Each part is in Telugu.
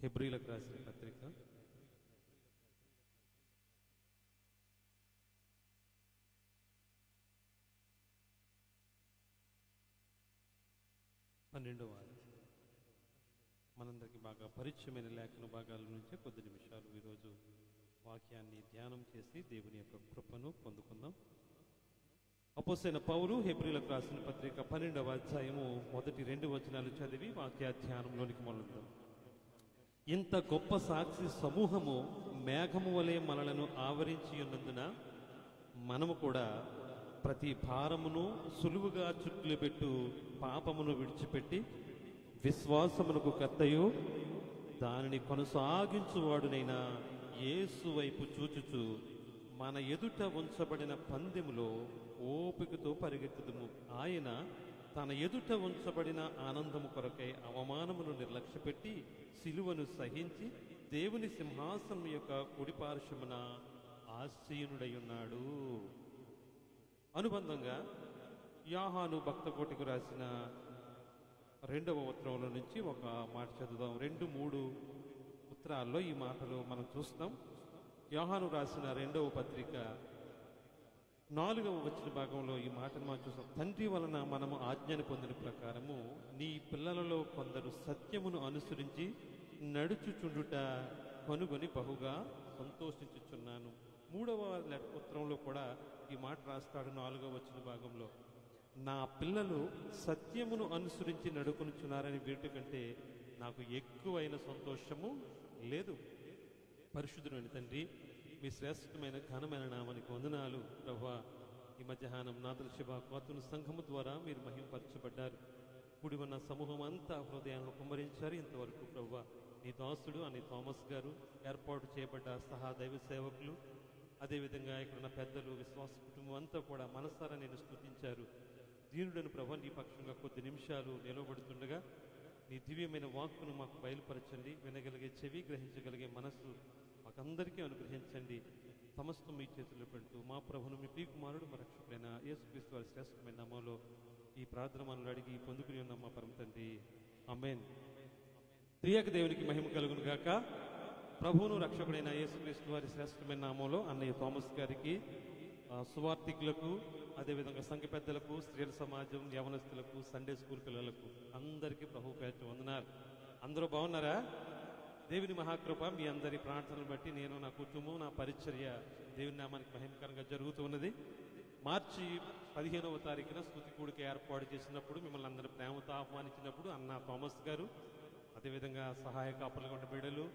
హెబ్రీలకు రాసిన పత్రిక 12వ మనందరికీ బాగా పరిచయమైన లేఖన భాగాల నుంచే కొద్ది నిమిషాలు ఈరోజు వాక్యాన్ని ధ్యానం చేసి దేవుని యొక్క కృపను పొందుకుందాం. అపోస్తలుడైన పౌలు హెబ్రీలకు రాసిన పత్రిక 12వ అధ్యాయము మొదటి 2 వచనాలు చదివి వాక్య ధ్యానంలోనికి మొదలుదాం. ఇంత గొప్ప సాక్షి సమూహము మేఘము వలె మనలను ఆవరించి ఉన్నందున మనము కూడా ప్రతి భారమును సులువుగా చుట్టుపెట్టు పాపమును విడిచిపెట్టి విశ్వాసమునకు కర్తయు దానిని కొనసాగించువాడునైన యేసు వైపు చూచుచు మన ఎదుట ఉంచబడిన పందెములో ఓపికతో పరిగెత్తుదుము. ఆయన తన ఎదుట ఉంచబడిన ఆనందము కొరకై అవమానమును నిర్లక్ష్యపెట్టి సిలువను సహించి దేవుని సింహాసనం యొక్క కుడిపార్శ్వమున ఆసీనుడై ఉన్నాడు. అనుబంధంగా యోహాను భక్తకోటికి రాసిన 2వ ఉత్తరంలో నుంచి ఒక మాట చదువుదాం. 2-3 ఉత్తరాల్లో ఈ మాటలు మనం చూస్తాం. యోహాను రాసిన 2వ పత్రిక 4వ వచన భాగంలో ఈ మాటను మనం చూస్తాం. తండ్రి వలన మనము ఆజ్ఞను పొందిన ప్రకారము నీ పిల్లలలో కొందరు సత్యమును అనుసరించి నడుచుచుండుట కనుగొని బహుగా సంతోషించుచున్నాను. 3వ ఉత్తరంలో కూడా ఈ మాట రాస్తాడు 4వ వచన భాగంలో, నా పిల్లలు సత్యమును అనుసరించి నడుకొనుచున్నారని వీటి కంటే నాకు ఎక్కువైన సంతోషము లేదు. పరిశుద్ధుడైన తండ్రి, మీ శ్రేష్టమైన ఘనమైన నామానికి వందనాలు ప్రభువా. ఈ మధ్యాహ్నం నాదల శివ కోతుల సంఘము ద్వారా మీరు మహింపరచబడ్డారు. కూడి ఉన్న సమూహం అంతా హృదయాలను కుమ్మరించారు. ఇంతవరకు ప్రభువా నీ దాసుడు అని థామస్ గారు, ఏర్పాటు చేయబడ్డ సహా దైవ సేవకులు, అదేవిధంగా ఇక్కడున్న పెద్దలు, విశ్వాస కుటుంబం అంతా కూడా మనసారా నేను స్తుతించారు. దీనుడను ప్రభు నీ పక్షంగా కొద్ది నిమిషాలు నిలవబడుతుండగా నీ దివ్యమైన వాక్కును మాకు బయలుపరచండి. వినగలిగే చెవి, గ్రహించగలిగే మనస్సు మాకందరికీ అనుగ్రహించండి. సమస్తం మీ చేతుల్లో పెడుతూ మా ప్రభును మీ ప్రియకుమారుడు మా రక్షకుడైన యేసుక్రీస్తు వారి శ్రేష్టమైన నామంలో ఈ ప్రార్థన మనల్ని అడిగి పొందుకుని ఉన్నాం మా పరమ తండ్రి, ఆమేన్. త్రియేక దేవునికి మహిమ కలుగును గాక. ప్రభువును రక్షకుడైన యేసుక్రీస్తు వారి శ్రేష్టమైన నామంలో అన్నయ్య థామస్ గారికి, సువార్థికులకు, అదేవిధంగా సంఘ పెద్దలకు, స్త్రీల సమాజం, యవనస్తులకు, సండే స్కూల్ పిల్లలకు అందరికీ ప్రభు పేరు వందనాలు. అందరూ బాగున్నారా? దేవుని మహాకృప మీ అందరి ప్రార్థనలు బట్టి నేను, నా కుటుంబం, నా పరిచర్య దేవుని నామానికి మహిమకరంగా జరుగుతూ ఉన్నది. మార్చి 15వ తారీఖున స్తుతి కూడిక ఏర్పాటు చేసినప్పుడు మిమ్మల్ని అందరూ ప్రేమతో ఆహ్వానించినప్పుడు అన్న థామస్ గారు, అదేవిధంగా సహాయక అప్పలగొండ బిడ్డలు,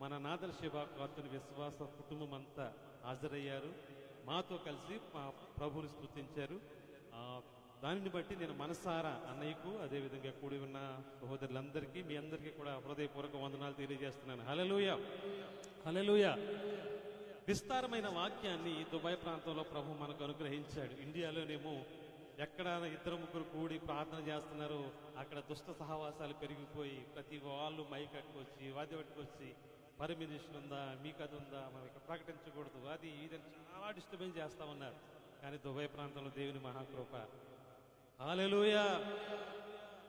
మన నాదల శివ కార్తుని విశ్వాస కుటుంబం అంతా హాజరయ్యారు. మాతో కలిసి మా ప్రభువుని స్తుతించారు. దానిని బట్టి నేను మనసారా అన్నయ్యకు, అదేవిధంగా కూడి ఉన్న సహోదరులందరికీ, మీ అందరికీ కూడా హృదయపూర్వక వందనాలు తెలియజేస్తున్నాను. హల్లెలూయా, హల్లెలూయా. విస్తారమైన వాక్యాన్ని దుబాయ్ ప్రాంతంలో ప్రభు మనకు అనుగ్రహించాడు. ఇండియాలోనేమో ఎక్కడ 2-3 కూడి ప్రార్థన చేస్తున్నారో అక్కడ దుష్ట సహవాసాలు పెరిగిపోయి ప్రతి వాళ్ళు మైక్ కట్టుకొచ్చి, వాద్య పట్టుకొచ్చి, పర్మిషన్ ఉందా, మీకు అది ఉందా, మనం ఇక్కడ ప్రకటించకూడదు, అది ఇదని చాలా డిస్టర్బెన్స్ చేస్తా ఉన్నారు. కానీ దుబాయ్ ప్రాంతంలో దేవుని మహాకృప, హల్లెలూయా,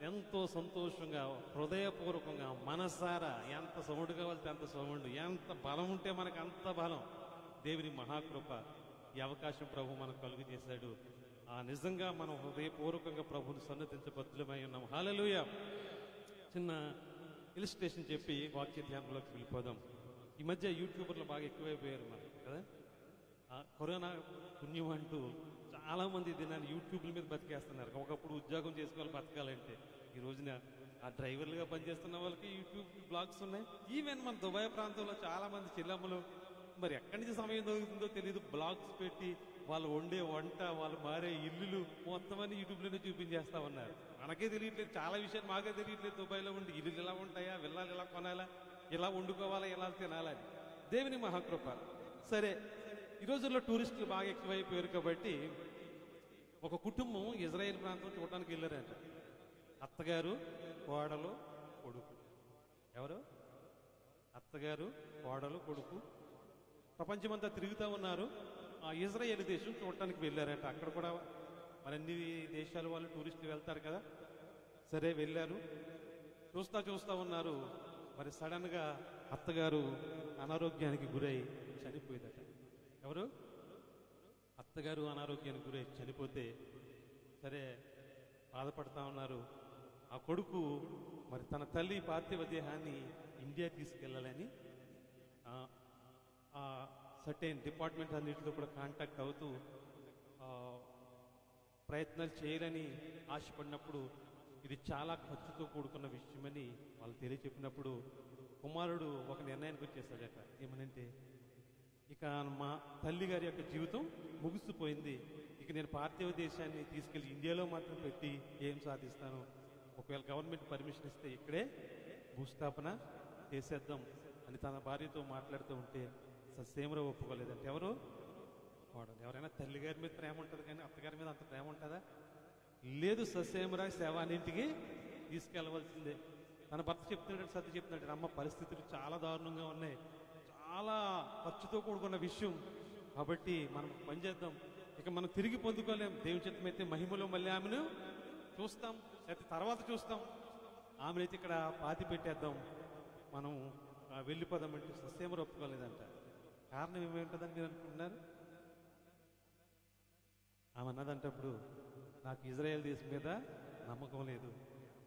ఎంతో సంతోషంగా హృదయపూర్వకంగా మనసారా ఎంత సౌండ్ కావాలితే అంత సౌండ్, ఎంత బలం ఉంటే మనకు అంత బలం. దేవుని మహాకృప, ఈ అవకాశం ప్రభు మనకు కలుగు చేశాడు. నిజంగా మనం హృదయపూర్వకంగా ప్రభుని సన్నతించబద్ధులమై ఉన్నాం. హల్లెలూయా. చిన్న ఇలిస్ట్రేషన్ చెప్పి వాక్య ధ్యానంలోకి వెళ్ళిపోదాం. ఈ మధ్య యూట్యూబర్లు బాగా ఎక్కువైపోయారు మనకు కదా. కరోనా పుణ్యం అంటూ చాలా మంది దినాన్ని యూట్యూబ్ల మీద బతికేస్తున్నారు. ఒకప్పుడు ఉద్యోగం చేసుకోవాలి బతకాలంటే, ఈ రోజున ఆ డ్రైవర్లుగా పనిచేస్తున్న వాళ్ళకి యూట్యూబ్ బ్లాగ్స్ ఉన్నాయి. ఈవెన్ మన దుబాయ్ ప్రాంతంలో చాలా మంది చెల్లమ్మలు మరి ఎక్కడి నుంచి సమయం దొరుకుతుందో తెలియదు, బ్లాగ్స్ పెట్టి వాళ్ళు వండే వంట, వాళ్ళు మారే ఇల్లులు మొత్తం అన్ని యూట్యూబ్లోనే చూపించేస్తా ఉన్నారు. మనకే తెలియట్లేదు, చాలా విషయాలు మాకే తెలియట్లేదు. దుబాయ్లో ఉండి ఇల్లు ఎలా ఉంటాయా, వెళ్ళాలి ఎలా కొనాలా, ఎలా వండుకోవాలా, ఎలా తినాలని. దేవుని మహాకృప. సరే, ఈ రోజుల్లో టూరిస్టులు బాగా ఎక్కువైపోయారు కాబట్టి ఒక కుటుంబం ఇజ్రాయెల్ ప్రాంతం చూడటానికి వెళ్ళారంట. అత్తగారు, కోడలు, కొడుకు. ఎవరు? అత్తగారు, కోడలు, కొడుకు ప్రపంచమంతా తిరుగుతూ ఉన్నారు. ఆ ఇజ్రాయెల్ దేశం చూడటానికి వెళ్ళారట. అక్కడ కూడా మరి అన్ని దేశాల వాళ్ళు టూరిస్టులు వెళ్తారు కదా. సరే వెళ్ళారు, చూస్తా ఉన్నారు. మరి సడన్గా అత్తగారు అనారోగ్యానికి గురై చనిపోయిందట. ఎవరు? అత్తగారు అనారోగ్యానికి గురై చనిపోతే సరే బాధపడతా ఉన్నారు. ఆ కొడుకు మరి తన తల్లి పార్థివ దేహాన్ని ఇండియా తీసుకెళ్ళాలని ఆ సర్టెన్ డిపార్ట్మెంట్ అన్నింటిలో కూడా కాంటాక్ట్ అవుతూ ప్రయత్నాలు చేయాలని ఆశపడినప్పుడు ఇది చాలా ఖర్చుతో కూడుకున్న విషయమని వాళ్ళు తెలియచెప్పినప్పుడు కుమారుడు ఒక నిర్ణయానికి వచ్చేసాడట. ఏమనంటే, ఇక మా తల్లి గారి యొక్క జీవితం ముగిసిపోయింది, ఇక నేను పార్థివ దేశాన్ని తీసుకెళ్లి ఇండియాలో మాత్రం పెట్టి ఏం సాధిస్తాను, ఒకవేళ గవర్నమెంట్ పర్మిషన్ ఇస్తే ఇక్కడే భూస్థాపన చేసేద్దాం అని తన భార్యతో మాట్లాడుతూ ఉంటే ససేమరా ఒప్పుకోలేదంటే. ఎవరు? వాడు. ఎవరైనా తల్లి గారి మీద ప్రేమ ఉంటుంది కానీ అత్తగారి మీద అంత ప్రేమ ఉంటుందా? లేదు. ససేమరా శవానింటికి తీసుకెళ్ళవలసిందే. తన భర్త చెప్తున్నాడు, సత్య చెప్తున్నాడు, అమ్మ పరిస్థితులు చాలా దారుణంగా ఉన్నాయి, చాలా ఖర్చుతో కూడుకున్న విషయం, కాబట్టి మనం పనిచేద్దాం, ఇక మనం తిరిగి పొందుకోలేం, దేవుని చిత్తమైతే మహిమలో మళ్ళీ ఆమెను చూస్తాం, లేకపోతే తర్వాత చూస్తాం, ఆమెనైతే ఇక్కడ పాతి పెట్టేద్దాం, మనం వెళ్ళిపోదామంటే ససేమరా ఒప్పుకోలేదంట. కారణం ఏమేంటుందని మీరు అనుకుంటున్నారు? ఆమె అన్నదంటప్పుడు, నాకు ఇజ్రాయెల్ దేశం మీద నమ్మకం లేదు,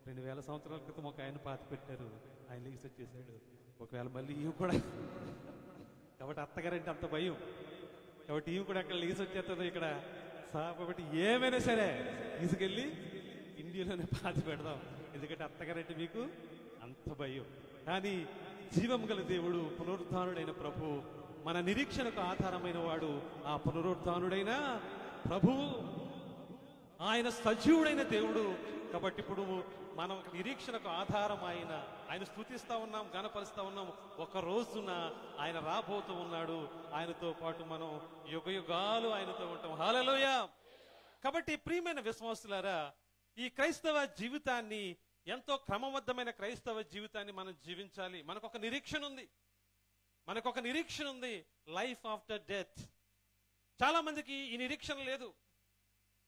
2000 సంవత్సరాల క్రితం ఒక ఆయన పాతి పెట్టారు, ఆయన లీసి వచ్చేసాడు, ఒకవేళ మళ్ళీ ఈమె కూడా కాబట్టి అత్తగారంటే అంత భయం, కాబట్టి ఈమె కూడా అక్కడ లీసి వచ్చేస్తుంది ఇక్కడ, కాబట్టి ఏమైనా సరే తీసుకెళ్ళి ఇండియాలోనే పాతి పెడదాం, ఎందుకంటే అత్తగారంటే మీకు అంత భయం. కానీ జీవం గల దేవుడు, పునరుత్థానుడైన ప్రభు, మన నిరీక్షణకు ఆధారమైన వాడు, ఆ పునరుత్థానుడైన ప్రభు, ఆయన సజీవుడైన దేవుడు. కాబట్టి ఇప్పుడు మనం నిరీక్షణకు ఆధారం ఆయన స్తుతిస్తా ఉన్నాం, గణపరుస్తా ఉన్నాం. ఒక రోజున ఆయన రాబోతూ ఉన్నాడు, ఆయనతో పాటు మనం యుగ యుగాలు ఆయనతో ఉంటాం. హల్లెలూయా. కాబట్టి ప్రియమైన విశ్వాసులారా, ఈ క్రైస్తవ జీవితాన్ని, ఎంతో క్రమబద్ధమైన క్రైస్తవ జీవితాన్ని మనం జీవించాలి. మనకొక నిరీక్షణ ఉంది, లైఫ్ ఆఫ్టర్ డెత్. చాలా మందికి ఈ నిరీక్షణ లేదు,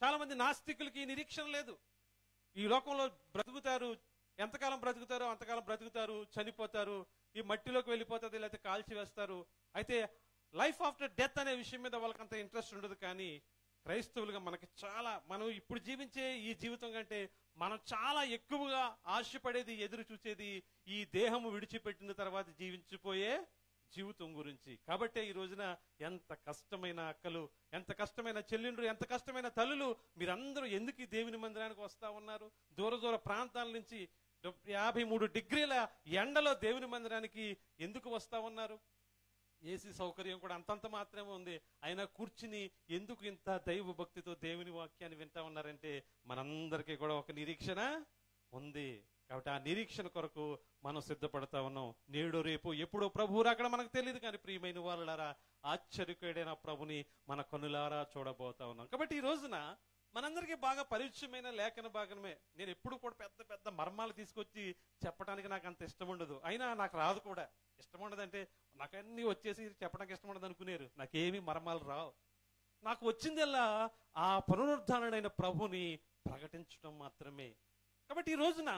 చాలా మంది నాస్తికులకి ఈ నిరీక్షణ లేదు. ఈ లోకంలో బ్రతుకుతారు, ఎంతకాలం బ్రతుకుతారో అంతకాలం బ్రతుకుతారు, చనిపోతారు, ఈ మట్టిలోకి వెళ్ళిపోతుంది, లేకపోతే కాల్చి వేస్తారు. అయితే లైఫ్ ఆఫ్టర్ డెత్ అనే విషయం మీద వాళ్ళకి అంత ఇంట్రెస్ట్ ఉండదు. కానీ క్రైస్తవులుగా మనం ఇప్పుడు జీవించే ఈ జీవితం కంటే మనం చాలా ఎక్కువగా ఆశపడేది, ఎదురు చూసేది ఈ దేహము విడిచిపెట్టిన తర్వాత జీవించిపోయే జీవితం గురించి. కాబట్టి ఈ రోజున ఎంత కష్టమైన అక్కలు, ఎంత కష్టమైన చెల్లెండ్రు, ఎంత కష్టమైన తల్లులు, మీరందరూ ఎందుకు ఈ దేవుని మందిరానికి వస్తా ఉన్నారు? దూర ప్రాంతాల నుంచి 53 డిగ్రీల ఎండలో దేవుని మందిరానికి ఎందుకు వస్తా ఉన్నారు? ఏసీ సౌకర్యం కూడా అంతంత మాత్రమే ఉంది, అయినా కూర్చుని ఎందుకు ఇంత దైవ భక్తితో దేవుని వాక్యాన్ని వింటా ఉన్నారంటే మనందరికీ కూడా ఒక నిరీక్షణ ఉంది. కాబట్టి ఆ నిరీక్షణ కొరకు మనం సిద్ధపడతా ఉన్నాం. నేడు రేపు ఎప్పుడో ప్రభువు రాకడ మనకు తెలియదు, కానీ ప్రియమైన వాళ్ళారా, ఆశ్చర్యకరుడైన ప్రభుని మన కనులారా చూడబోతా ఉన్నాం. కాబట్టి ఈ రోజున మనందరికీ బాగా పరిచయమైన లేఖన భాగమే. నేను ఎప్పుడు కూడా పెద్ద పెద్ద మర్మాలు తీసుకొచ్చి చెప్పడానికి నాకు అంత ఇష్టం ఉండదు, అయినా నాకు రాదు కూడా. ఇష్టం ఉండదంటే నాకు అన్ని వచ్చేసి చెప్పడానికి ఇష్టం ఉండదు అనుకునేరు, నాకేమీ మర్మాలు రావు. నాకు వచ్చిందల్లా ఆ పునరుద్ధానుడైన ప్రభుని ప్రకటించడం మాత్రమే. కాబట్టి ఈ రోజున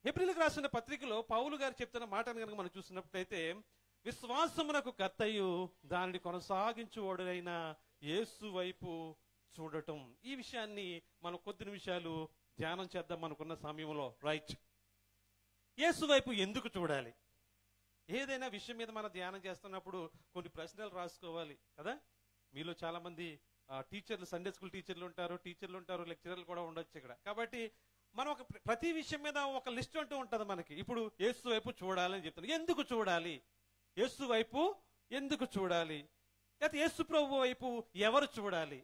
హెబ్రీయులకు రాసిన పత్రికలో పౌలు గారు చెప్తున్న మాటను కనుక మనం చూసినప్పుడైతే, విశ్వాసమునకు కర్తయు దానిని కొనసాగించువాడునైన యేసు వైపు చూడటం. ఈ విషయాన్ని మనం కొద్ది నిమిషాలు ధ్యానం చేద్దాం అనుకున్న సమయంలో. రైట్, యేసు వైపు ఎందుకు చూడాలి? ఏదైనా విషయం మీద మనం ధ్యానం చేస్తున్నప్పుడు కొన్ని ప్రశ్నలు రాసుకోవాలి కదా. మీలో చాలా మంది టీచర్లు, సండే స్కూల్ టీచర్లు ఉంటారు, లెక్చరర్లు కూడా ఉండొచ్చు ఇక్కడ. కాబట్టి మనం ప్రతి విషయం మీద ఒక లిస్ట్ అంటూ ఉంటుంది మనకి. ఇప్పుడు యేసు వైపు చూడాలని చెప్తాను. ఎందుకు చూడాలి? యేసు వైపు ఎందుకు చూడాలి? లేకపోతే యేసు ప్రభు వైపు ఎవరు చూడాలి?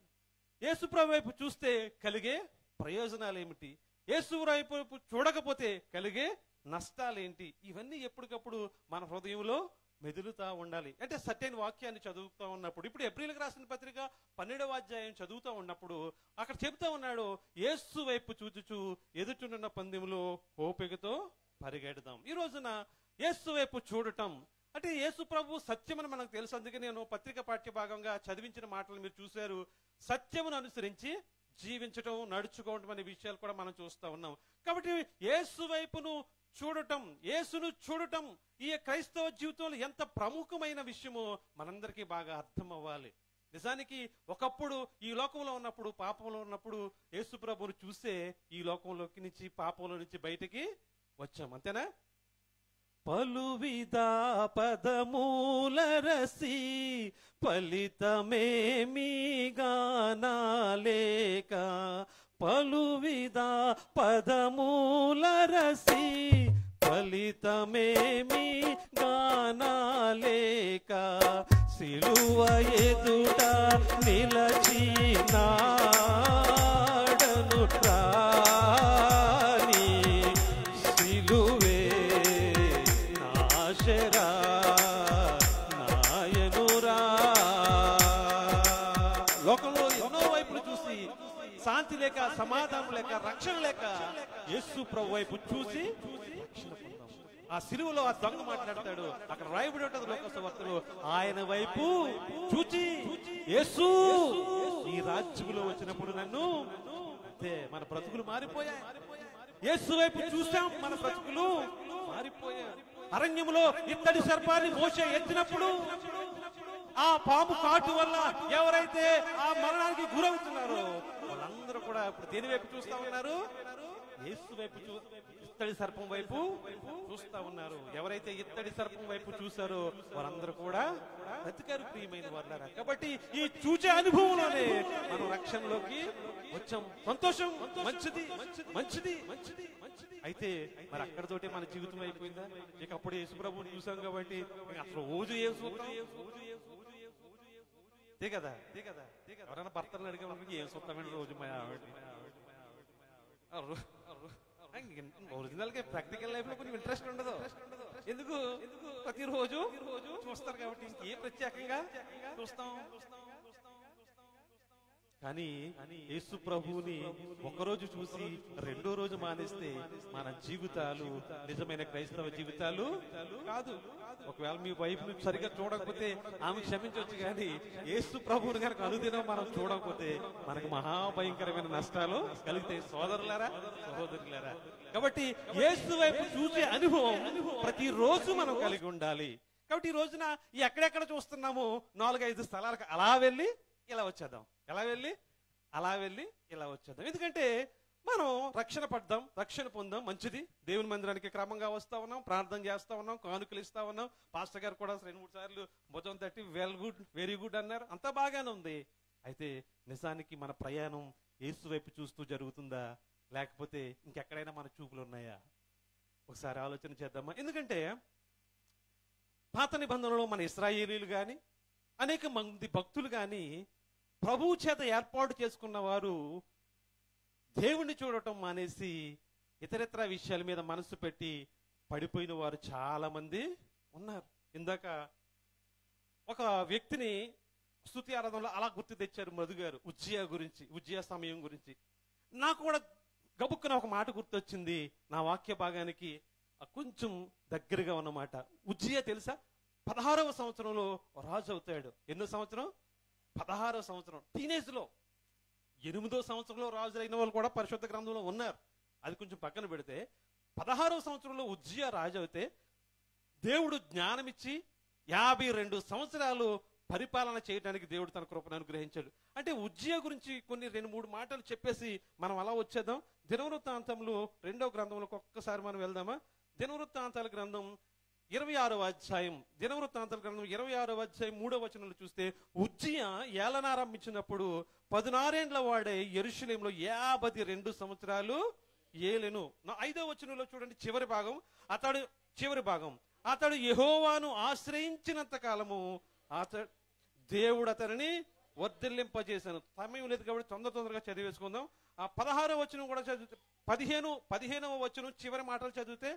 యేసు ప్రభు వైపు చూస్తే కలిగే ప్రయోజనాలు ఏమిటి? యేసు వైపు చూడకపోతే కలిగే నష్టాలేంటి? ఇవన్నీ ఎప్పటికప్పుడు మన హృదయంలో మెదులుతా ఉండాలి. అంటే సర్టెన్ వాక్యాన్ని చదువుతూ ఉన్నప్పుడు, ఇప్పుడు హెబ్రీయులకు రాసిన పత్రిక 12వ అధ్యాయం చదువుతూ ఉన్నప్పుడు అక్కడ చెబుతా ఉన్నాడు, యేసు వైపు చూచుచు ఎదుటినున్న పందెములో ఓపికతో పరిగెడదాం. ఈ రోజున యేసు వైపు చూడటం అంటే, యేసు ప్రభు సత్యమని మనకు తెలుసు. అందుకే నేను పత్రిక పాఠ్య భాగంగా చదివించిన మాటలు మీరు చూశారు. సత్యమును అనుసరించి జీవించటం, నడుచుకోవడం అనే విషయాలు కూడా మనం చూస్తూ ఉన్నాం. కాబట్టి యేసు వైపును చూడటం, యేసును చూడటం ఈ క్రైస్తవ జీవితంలో ఎంత ప్రముఖమైన విషయమో మనందరికీ బాగా అర్థం అవ్వాలి. నిజానికి ఒకప్పుడు ఈ లోకంలో ఉన్నప్పుడు, పాపంలో ఉన్నప్పుడు యేసు ప్రభువును చూసే ఈ లోకంలోకి నుంచి, పాపంలో నుంచి బయటికి వచ్చాం. అంతేనా? పలువిధ పదమూలరసి ఫలితమేమీ గానాలేక, పలువిధ పదమూలరసి ఫలితమేమీ గానాలేక, సిలువ ఎదుట నిలచినాడను రాని, సిలువే నాశరా నాయనురా. లోకంలో ఎన్నో వైపులు చూసి శాంతి లేక, సమాధానం లేక, రక్షణ లేక యేసు ప్రభు వైపు చూసి రక్షణ పొందాం. ఆ సిలువలో ఆ దొంగ మాట్లాడతాడు, అక్కడ రాయబడి ఉంటది లోకసువార్తలో, ఆయన వైపు చూచి యేసు ఈ రాజ్యములో వచ్చినప్పుడు నన్ను, అంతే మన బ్రతుకులు మారిపోయాయి. యేసు వైపు చూసాం, మన బ్రతుకులు మారిపోయాయి. అరణ్యములో ఇత్తడి సర్పాన్ని మోసే ఎత్తినప్పుడు ఆ పాము కాటు వల్ల ఎవరైతే ఆ మరణానికి గురవుతున్నారో వాళ్ళందరూ కూడా ఇప్పుడు దేని వైపు చూస్తా ఉన్నారు? యేసు వైపు, ఇత్తడి సర్పం వైపు చూస్తా ఉన్నారు. ఎవరైతే ఇత్తడి సర్పం వైపు చూసారో వారందరూ కూడా బ్రతికారు ప్రియమైన వారులారా. కాబట్టి ఈ చూచే అనుభవంలోనే మనం రక్షణలోకి వచ్చాం. సంతోషం, మంచిది మంచిది మంచిది. అయితే మరి అక్కడతోటే మన జీవితం అయిపోయిందా? ఇక అప్పుడు యేసు ప్రభువుని చూసాం కాబట్టి అసలు రోజు ఏం చూద్దాం? కదా ఎవరైనా భర్తలను అడిగే ఏం చూస్తామండి రోజు? ఒరిజినల్ గా ప్రాక్టికల్ లైఫ్ లో కొంచెం ఇంట్రెస్ట్ ఉండదు. ఎందుకు? ప్రతిరోజు చూస్తారు కాబట్టి ఇంకే ప్రత్యేకంగా చూస్తాం. కానీ యేసు ప్రభువుని ఒకరోజు చూసి రెండో రోజు మానేస్తే మన జీవితాలు నిజమైన క్రైస్తవ జీవితాలు కాదు. ఒకవేళ మీ వైఫ్ ను సరిగా చూడకపోతే ఆమె క్షమించవచ్చు, కానీ యేసు ప్రభువుని కనుక అనుదినం మనం చూడకపోతే మనకు మహాభయంకరమైన నష్టాలు కలుగుతాయి సోదరులారా, సహోదరులారా. కాబట్టి యేసు వైపు చూసే అనుభవం ప్రతిరోజు మనం కలిగి ఉండాలి. కాబట్టి ఈ రోజున ఎక్కడెక్కడ చూస్తున్నాము 4-5 స్థలాలకు అలా వెళ్ళి ఇలా వచ్చేద్దాం, ఎలా వెళ్ళి అలా వెళ్ళి ఇలా వచ్చేద్దాం. ఎందుకంటే మనం రక్షణ పడ్డాం, రక్షణ పొందాం, మంచిది. దేవుని మందిరానికి క్రమంగా వస్తా ఉన్నాం, ప్రార్థన చేస్తా ఉన్నాం, కానుకలు ఇస్తా ఉన్నాం. పాస్టర్ గారు కూడా 2-3 సార్లు భుజం తట్టి వెల్ గుడ్, వెరీ గుడ్ అన్నారు. అంతా బాగానే ఉంది. అయితే నిజానికి మన ప్రయాణం యేసు వైపు చూస్తూ జరుగుతుందా, లేకపోతే ఇంకెక్కడైనా మన చూపులు ఉన్నాయా? ఒకసారి ఆలోచన చేద్దామా. ఎందుకంటే పాత నిబంధనలో మన ఇశ్రాయేలీలు కానీ, అనేక మంది భక్తులు కానీ ప్రభువు చేత ఏర్పాటు చేసుకున్న వారు దేవుణ్ణి చూడటం మానేసి ఇతరితర విషయాల మీద మనసు పెట్టి పడిపోయిన వారు చాలా మంది ఉన్నారు. ఇందాక ఒక వ్యక్తిని స్తుతి ఆరాధనలో అలా గుర్తు తెచ్చారు మధు గారు, ఉజ్జియా గురించి, ఉజ్జియా సమయం గురించి. నాకు కూడా గబుక్కున ఒక మాట గుర్తొచ్చింది, నా వాక్య భాగానికి కొంచెం దగ్గరగా ఉన్నమాట. ఉజ్జియా తెలుసా? 16వ సంవత్సరంలో రాజు అవుతాడు. ఎన్నో సంవత్సరం? 16వ సంవత్సరం. టీనేజ్ లో 8వ సంవత్సరంలో రాజు అయిన వాళ్ళు కూడా పరిశుద్ధ గ్రంథంలో ఉన్నారు. అది కొంచెం పక్కన పెడితే 16వ సంవత్సరంలో ఉజ్జియా రాజు అయితే దేవుడు జ్ఞానమిచ్చి 52 సంవత్సరాలు పరిపాలన చేయడానికి దేవుడు తన కృపను అనుగ్రహించాడు. అంటే ఉజ్జియా గురించి కొన్ని 2-3 మాటలు చెప్పేసి మనం అలా వచ్చేద్దాం. దినవృత్తాంతంలో 2వ గ్రంథంలోకి ఒక్కసారి మనం వెళ్దామా? దినవృత్తాంతాల గ్రంథం 26వ అధ్యాయం, దినవృత్తాంతాల గ్రంథం 26వ అధ్యాయం 3వ వచనంలో చూస్తే, ఉజ్జియా ఏలనారంభించినప్పుడు 16 వాడే యెరూషలేములో 52 సంవత్సరాలు ఏలెను. 5వ వచనంలో చూడండి, చివరి భాగం, అతడు యెహోవాను ఆశ్రయించినంత కాలము దేవుడు అతనిని వర్ధిల్లింపజేశాను. సమయం లేదు కాబట్టి తొందరగా చదివేసుకుందాం. ఆ 16వ వచనం కూడా చదివితే, 15వ వచనం చివరి మాటలు చదివితే,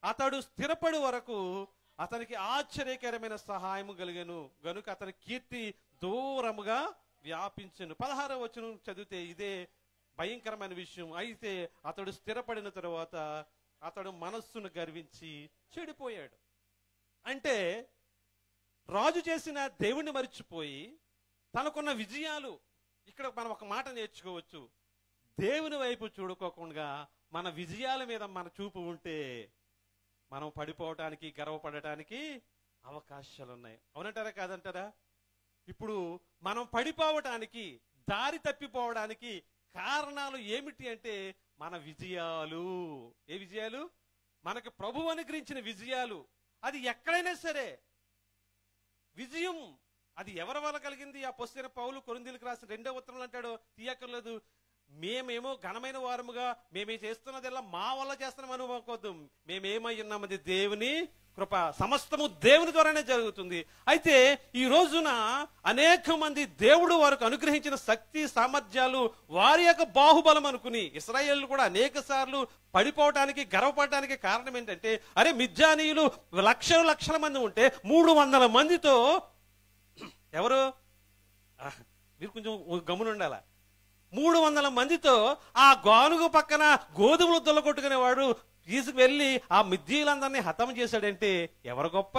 అతడు స్థిరపడి వరకు అతనికి ఆశ్చర్యకరమైన సహాయం కలిగెను, గనుక అతని కీర్తి దూరముగా వ్యాపించెను. 16వ వచనం చదివితే ఇదే భయంకరమైన విషయం. అయితే అతడు స్థిరపడిన తరువాత అతడు మనస్సును గర్వించి చెడిపోయాడు. అంటే రాజు చేసిన దేవుణ్ణి మరిచిపోయి తనకున్న విజయాలు, ఇక్కడ మనం ఒక మాట నేర్చుకోవచ్చు, దేవుని వైపు చూడుకోకుండా మన విజయాల మీద మన చూపు ఉంటే మనం పడిపోవటానికి గర్వపడటానికి అవకాశాలు ఉన్నాయి. అవునంటారా కాదంటారా? ఇప్పుడు మనం పడిపోవటానికి, దారి తప్పిపోవడానికి కారణాలు ఏమిటి అంటే మన విజయాలు. ఏ విజయాలు? మనకు ప్రభువు అనుగ్రహించిన విజయాలు. అది ఎక్కడైనా సరే విజయం అది ఎవరి వల్ల కలిగింది? అపోస్తలుడైన పౌలు కొరింథీయులకు రాసిన 2వ ఉత్తరంలో అంటాడు, తీయక్కర్లేదు, మేమేమో ఘనమైన వారముగా మేమే చేస్తున్నదల్లా మా వల్ల చేస్తున్నాం అనుకోవద్దు. మేమేమై ఉన్నామది దేవుని కృప, సమస్తము దేవుని ద్వారానే జరుగుతుంది. అయితే ఈ రోజున అనేక మంది దేవుడు వారికి అనుగ్రహించిన శక్తి సామర్థ్యాలు వారి యొక్క బాహుబలం అనుకుని ఇశ్రాయేలు కూడా అనేక సార్లు పడిపోవటానికి గర్వపడటానికి కారణం ఏంటంటే, అరే మిద్యానీయులు లక్షల మంది ఉంటే 300 మందితో ఎవరు? మీరు కొంచెం గమ్మునుండాల. 300 మందితో ఆ గానుగు పక్కన గోధుమలు దొల్లగొట్టుకునేవాడు తీసుకువెళ్ళి ఆ మిద్యానీయులందరినీ హతం చేశాడంటే ఎవరు గొప్ప?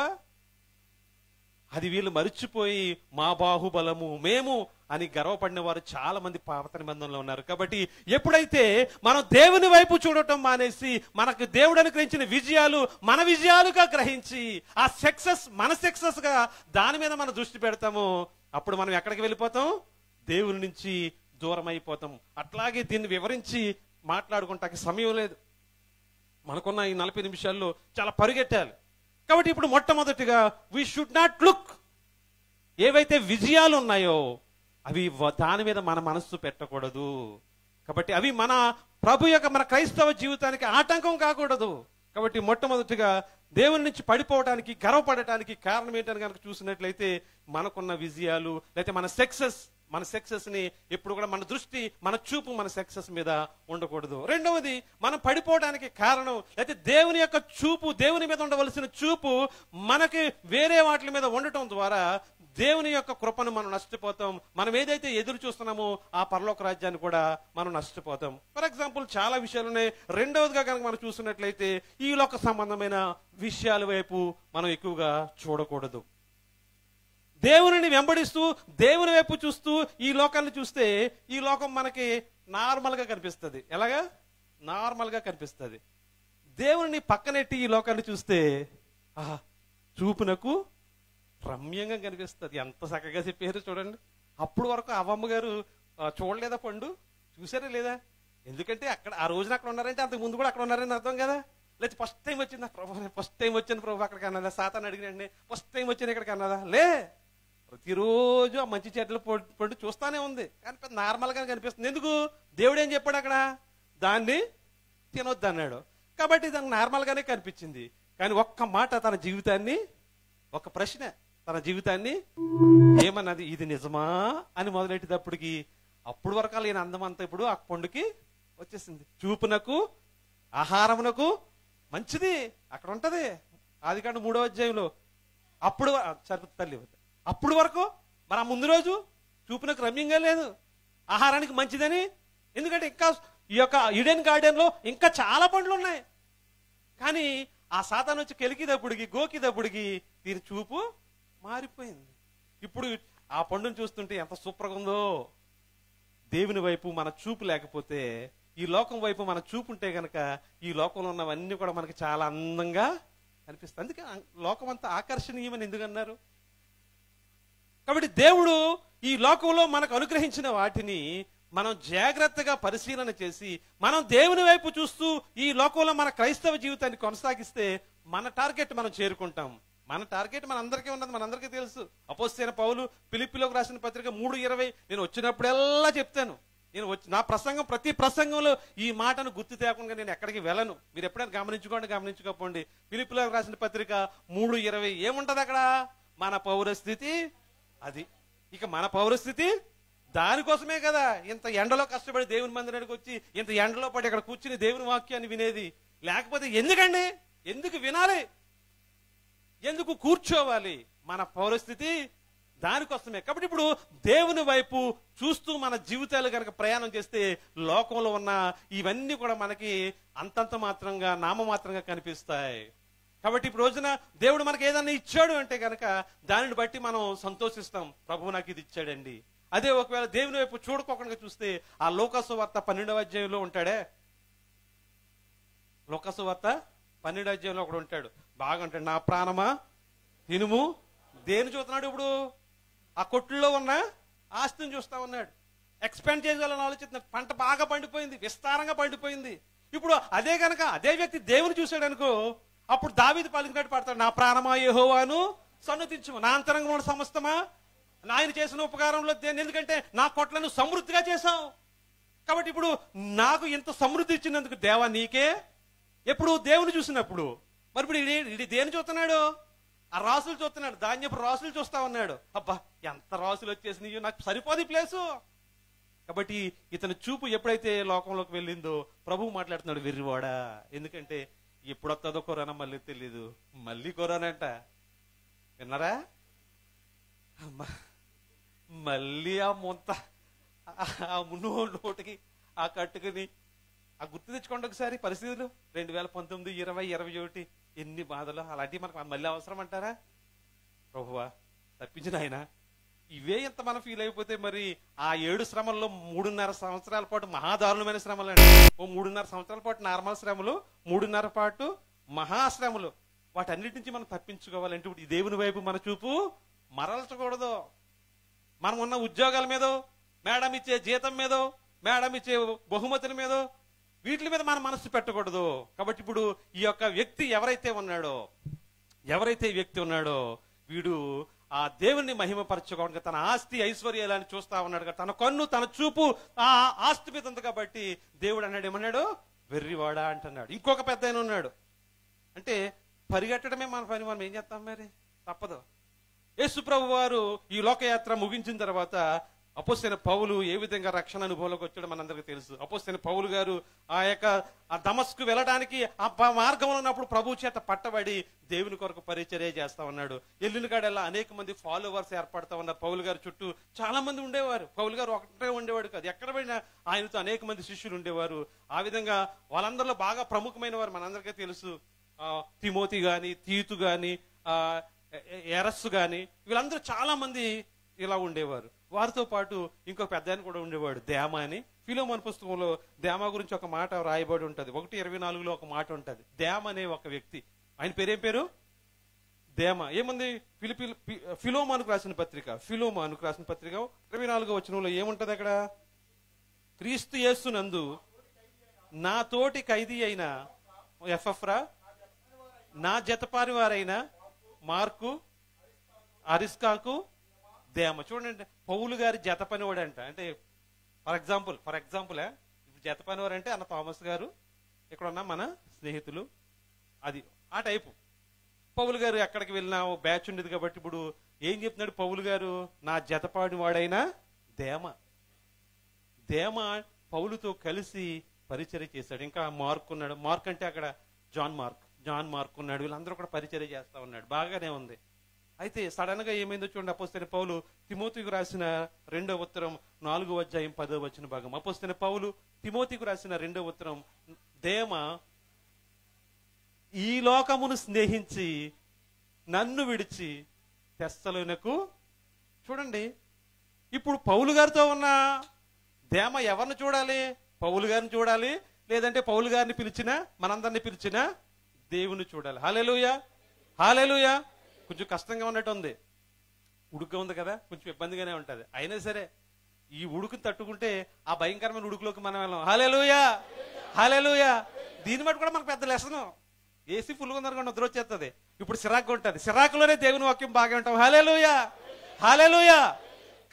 అది వీళ్ళు మరిచిపోయి మా బాహుబలము మేము అని గర్వపడిన వారు చాలా మంది పాత నిబంధనలో ఉన్నారు. కాబట్టి ఎప్పుడైతే మనం దేవుని వైపు చూడటం మానేసి మనకు దేవుడు అనుగ్రహించిన విజయాలు మన విజయాలుగా గ్రహించి ఆ సక్సెస్ మన సక్సెస్ గా దాని మీద మనం దృష్టి పెడతాము, అప్పుడు మనం ఎక్కడికి వెళ్ళిపోతాం? దేవుని నుంచి దూరం అయిపోతాం. అట్లాగే దీన్ని వివరించి మాట్లాడుకుంటానికి సమయం లేదు. మనకున్న ఈ 40 నిమిషాల్లో చాలా పరిగెట్టాలి. కాబట్టి ఇప్పుడు మొట్టమొదటిగా వీ షుడ్ నాట్ లుక్. ఏవైతే విజయాలు ఉన్నాయో అవి దాని మీద మన మనస్సు పెట్టకూడదు. కాబట్టి అవి మన ప్రభు యొక్క మన క్రైస్తవ జీవితానికి ఆటంకం కాకూడదు. కాబట్టి మొట్టమొదటిగా దేవుని నుంచి పడిపోవడానికి గర్వపడటానికి కారణం ఏంటని కనుక చూసినట్లయితే మనకున్న విజయాలు లేకపోతే మన సక్సెస్ ని ఎప్పుడు కూడా మన దృష్టి మన చూపు మన సక్సెస్ మీద ఉండకూడదు. రెండవది, మనం పడిపోవడానికి కారణం లేకపోతే దేవుని యొక్క చూపు, దేవుని మీద ఉండవలసిన చూపు మనకి వేరే వాటి మీద ఉండటం ద్వారా దేవుని యొక్క కృపను మనం నష్టపోతాం. మనం ఏదైతే ఎదురు చూస్తున్నామో ఆ పరలోక రాజ్యాన్ని కూడా మనం నష్టపోతాం. ఫర్ ఎగ్జాంపుల్ చాలా విషయాలున్నాయి. రెండవదిగా కనుక మనం చూసినట్లయితే ఈ లోక సంబంధమైన విషయాల వైపు మనం ఎక్కువగా చూడకూడదు. దేవుని వెంబడిస్తూ దేవుని వైపు చూస్తూ ఈ లోకాన్ని చూస్తే ఈ లోకం మనకి నార్మల్ గా కనిపిస్తుంది. ఎలాగా? నార్మల్ గా కనిపిస్తుంది. దేవుని పక్కనెట్టి ఈ లోకాన్ని చూస్తే చూపునకు రమ్యంగా కనిపిస్తుంది. ఎంత చక్కగా చెప్పారు చూడండి. అప్పుడు వరకు అవ్వమ్మ గారు చూడలేదా పండు? చూసారా లేదా? ఎందుకంటే అక్కడ ఆ రోజున అక్కడ ఉన్నారంటే అంతకు ముందు కూడా అక్కడ ఉన్నారని అర్థం కదా. లేకపోతే ఫస్ట్ టైం వచ్చిందా ప్రభు? ఫస్ట్ టైం వచ్చాను ప్రభు అక్కడికి అన్నదా? సాతాన్ని అడిగినండి ఫస్ట్ టైం వచ్చాను ఇక్కడికి అన్నదా? లే, ప్రతిరోజు ఆ మంచి చెట్లు పండు చూస్తానే ఉంది. కానీ పెద్ద నార్మల్ గా కనిపిస్తుంది. ఎందుకు? దేవుడు ఏం చెప్పాడు అక్కడ? దాన్ని తినొద్దు అన్నాడు. కాబట్టి దానికి నార్మల్ గానే కనిపించింది. కానీ ఒక్క మాట తన జీవితాన్ని, ఒక ప్రశ్న తన జీవితాన్ని ఏమన్నది? ఇది నిజమా అని మొదలెట్టేటప్పటికి అప్పుడు వరకు లేని అందం అంతా ఇప్పుడు ఆ పండుకి వచ్చేసింది. చూపునకు ఆహారమునకు మంచిది అక్కడ ఉంటది. ఆదికాండం 3వ అధ్యాయంలో. అప్పుడు తల్లి అప్పుడు వరకు మరి ఆ ముందు రోజు చూపునకు రమ్యంగా లేదు, ఆహారానికి మంచిదని. ఎందుకంటే ఇంకా ఈ యొక్క ఈడెన్ గార్డెన్ లో ఇంకా చాలా పండ్లు ఉన్నాయి. కానీ ఆ సాతాను వచ్చి కెలికిదప్పుడికి గోకిదప్పుడికి దీని చూపు మారిపోయింది. ఇప్పుడు ఆ పండును చూస్తుంటే ఎంత సూపర్గా ఉందో. దేవుని వైపు మన చూపు లేకపోతే, ఈ లోకం వైపు మన చూపు ఉంటే గనక ఈ లోకంలో ఉన్నవన్నీ కూడా మనకి చాలా అందంగా అనిపిస్తుంది. అందుకే లోకం అంతా ఆకర్షణీయమని ఎందుకన్నారు? కాబట్టి దేవుడు ఈ లోకంలో మనకు అనుగ్రహించిన వాటిని మనం జాగ్రత్తగా పరిశీలన చేసి మనం దేవుని వైపు చూస్తూ ఈ లోకంలో మన క్రైస్తవ జీవితాన్ని కొనసాగిస్తే మన టార్గెట్ మనం చేరుకుంటాం. మన టార్గెట్ మనందరికీ ఉన్నది, మనందరికీ తెలుసు. అపోస్తలుడైన పౌలు ఫిలిప్పీలకు రాసిన పత్రిక 3:20 నేను వచ్చినప్పుడల్లా చెప్తాను. నేను నా ప్రసంగం ప్రతి ప్రసంగంలో ఈ మాటను గుర్తు తేకుండా నేను ఎక్కడికి వెళ్ళను. మీరు ఎప్పుడైనా గమనించుకోండి. ఫిలిప్పీలకు రాసిన పత్రిక 3:20 ఏముంటది అక్కడ? మన పౌరస్థితి అది. ఇక మన పౌరస్థితి దానికోసమే కదా ఇంత ఎండలో కష్టపడి దేవుని మందిరానికి వచ్చి ఇంత ఎండలో పడి ఇక్కడ కూర్చుని దేవుని వాక్యాన్ని వినేది. లేకపోతే ఎందుకండి? ఎందుకు వినాలి? ఎందుకు కూర్చోవాలి? మన పౌరస్థితి దానికోసమే. కాబట్టి ఇప్పుడు దేవుని వైపు చూస్తూ మన జీవితాలు కనుక ప్రయాణం చేస్తే లోకంలో ఉన్న ఇవన్నీ కూడా మనకి అంతంత మాత్రంగా నామమాత్రంగా కనిపిస్తాయి. కాబట్టి ఇప్పుడు రోజున దేవుడు మనకి ఏదన్నా ఇచ్చాడు అంటే కనుక దానిని బట్టి మనం సంతోషిస్తాం. ప్రభువు నాకు ఇది ఇచ్చాడండి. అదే ఒకవేళ దేవుని వైపు చూడకోకుండా చూస్తే ఆ లోకాసు వార్త 12వ అధ్యాయంలో ఉంటాడే. లోకాసు వార్త 12 అధ్యాయంలో ఒకడు ఉంటాడు, బాగా ఉంటాడు, నా ప్రాణమా తినుము. దేని చూస్తున్నాడు ఇప్పుడు? ఆ కొట్టుల్లో ఉన్న ఆస్తిని చూస్తా ఉన్నాడు. ఎక్స్పెండ్ చేయాలని ఆలోచిస్తున్నాడు. పంట బాగా పండిపోయింది, విస్తారంగా పండిపోయింది. ఇప్పుడు అదే కనుక అదే వ్యక్తి దేవుని చూశాడు అనుకో, అప్పుడు దావీదు పలికినట్టు పడతాడు, నా ప్రాణమా యెహోవాను సన్నుతించుము, నా అంతరంగంలో సమస్తమా ఆయన చేసిన ఉపకారంలో దేని, ఎందుకంటే నా కొట్లను సమృద్ధిగా చేశావు కాబట్టి ఇప్పుడు నాకు ఇంత సమృద్ధి ఇచ్చినందుకు దేవా నీకే. ఎప్పుడు దేవుని చూసినప్పుడు. మరి ఇప్పుడు ఇది దేని చూస్తున్నాడు? ఆ రాసులు చూస్తున్నాడు, ధాన్యపు రాసులు చూస్తా ఉన్నాడు. అబ్బా ఎంత రాసులు వచ్చేసినాయో, నాకు సరిపోదు ప్లేసు. కాబట్టి ఇతని చూపు ఎప్పుడైతే లోకంలోకి వెళ్ళిందో ప్రభువు మాట్లాడుతున్నాడు, వెర్రివాడా, ఎందుకంటే ఎప్పుడు వస్తుందో కరోనా మళ్ళీ తెలీదు, మళ్ళీ కరోనా అంట. విన్నారా? మళ్ళీ ఆ ముంత ఆ నోటికి ఆ కట్టుకుని ఆ గుర్తు తెచ్చుకోండి ఒకసారి పరిస్థితులు. 2019, 20, 21 ఎన్ని బాధలు. అలాంటివి మనకు మళ్ళీ అవసరం అంటారా? ప్రభువా తప్పించిన ఆయన. ఇవే ఎంత మనం ఫీల్ అయిపోతే మరి ఆ 7 శ్రమల్లో 3.5 సంవత్సరాల పాటు మహాదారుణమైన శ్రమలు అండి. ఓ 3.5 సంవత్సరాల పాటు నార్మల్ శ్రమలు, 3.5 పాటు మహాశ్రమలు. వాటన్నిటి నుంచి మనం తప్పించుకోవాలంటే ఇప్పుడు దేవుని వైపు మన చూపు మరల్చకూడదు. మనం ఉన్న ఉద్యోగాల మీదో, మేడం ఇచ్చే జీతం మీదో, మేడం ఇచ్చే బహుమతుల మీదో, వీటి మీద మన మనస్సు పెట్టకూడదు. కాబట్టి ఇప్పుడు ఈ యొక్క వ్యక్తి ఎవరైతే ఉన్నాడో వీడు ఆ దేవుణ్ణి మహిమపరచుకోవడానికి తన ఆస్తి ఐశ్వర్యాలని చూస్తా ఉన్నాడు కదా, తన కన్ను తన చూపు ఆ ఆస్తి మీద ఉంది. కాబట్టి దేవుడు అన్నాడు, ఏమన్నాడు? వెర్రివాడా అంటున్నాడు. ఇంకొక పెద్ద ఆయన ఉన్నాడు. అంటే పరిగెట్టడమే మన పని, మనం ఏం చేస్తాం మరి, తప్పదు. యేసు ప్రభు వారు ఈ లోకయాత్ర ముగించిన తర్వాత అపోస్తలుడైన పౌలు ఏ విధంగా రక్షణ అనుభవంలోకి వచ్చాడో మనందరికీ తెలుసు. అపోస్తలుడైన పౌలు గారు ఆ దమస్కు వెళ్ళడానికి ఆ మార్గంలో ఉన్నప్పుడు ప్రభు చేత పట్టబడి దేవుని కొరకు పరిచర్య చేస్తా ఉన్నాడు. ఎల్లుని కాడల్లా అనేక మంది ఫాలోవర్స్ ఏర్పడతా ఉన్నారు. పౌలు గారు చుట్టూ చాలా మంది ఉండేవారు. పౌలు గారు ఒకటే ఉండేవాడు కాదు, ఎక్కడ పోయినా ఆయనతో అనేక మంది శిష్యులు ఉండేవారు. ఆ విధంగా వాళ్ళందరిలో బాగా ప్రముఖమైన వారు మనందరికీ తెలుసు. తిమోతి గాని, తీతు గాని, ఎరస్సు గాని, వీళ్ళందరూ చాలా మంది ఇలా ఉండేవారు. వారితో పాటు ఇంకొక పెద్ద ఆయన కూడా ఉండేవాడు, దేమ అని. ఫిలోమోను పుస్తకంలో దేమ గురించి ఒక మాట రాయబడి ఉంటది. 1:24 ఒక మాట ఉంటది. దేమ అనే ఒక వ్యక్తి, ఆయన పేరేం పేరు? దేమ. ఏముంది? ఫిలోమోనుకు రాసిన పత్రిక 24వ వచనంలో ఏముంటది అక్కడ? క్రీస్తు యేసునందు నా తోటి ఖైదీ అయిన ఎఫ్రా, నా జతపారి వారైన మార్కు, అరిస్కాకు, దేమ. చూడండి, పౌలు గారి జత పనివాడు అంట. అంటే ఫర్ ఎగ్జాంపుల్ ఇప్పుడు జత పనివారు అంటే అన్న థామస్ గారు, ఇక్కడ ఉన్న మన స్నేహితులు, అది ఆ టైపు. పౌలు గారు ఎక్కడికి వెళ్ళినా బ్యాచ్ ఉండేది కాబట్టి ఇప్పుడు ఏం చెప్తున్నాడు పౌలు గారు? నా జతపాడి వాడైనా దేమ పౌలుతో కలిసి పరిచర్య చేశాడు. ఇంకా మార్క్ ఉన్నాడు. మార్క్ అంటే అక్కడ జాన్ మార్క్ ఉన్నాడు. వీళ్ళందరూ కూడా పరిచర్య చేస్తా ఉన్నాడు. బాగానే ఉంది. అయితే సడన్ గా ఏమైందో చూడండి. అపోస్తలుడైన పౌలు తిమోతికి రాసిన 2వ ఉత్తరం 4వ అధ్యాయం 10వ వచన భాగం. అపోస్తలుడైన పౌలు తిమోతికి రాసిన 2వ ఉత్తరం, దేమ ఈ లోకమును స్నేహించి నన్ను విడిచి తెస్సలోనికు. చూడండి, ఇప్పుడు పౌలు గారితో ఉన్న దేమ ఎవరిని చూడాలి? పౌలు గారిని చూడాలి, లేదంటే పౌలు గారిని పిలిచినా మనందరినీ పిలిచినా దేవుని చూడాలి. హల్లెలూయా, హల్లెలూయా. కొంచెం కష్టంగా ఉన్నట్టు ఉంది, ఉడుక ఉంది కదా, కొంచెం ఇబ్బందిగానే ఉంటది. అయినా సరే ఈ ఉడుకుని తట్టుకుంటే ఆ భయంకరమైన ఉడుకులోకి మనం వెళ్ళాం. హల్లెలూయా, హల్లెలూయా. దీన్ని బట్టి కూడా మనకు పెద్ద లెసను. ఏసీ ఫుల్గా ఉందనుకోండి నిద్ర వచ్చేస్తుంది. ఇప్పుడు సిరాకు ఉంటుంది, సిరాకులోనే దేవుని వాక్యం బాగా ఉంటాం. హల్లెలూయా, హల్లెలూయా.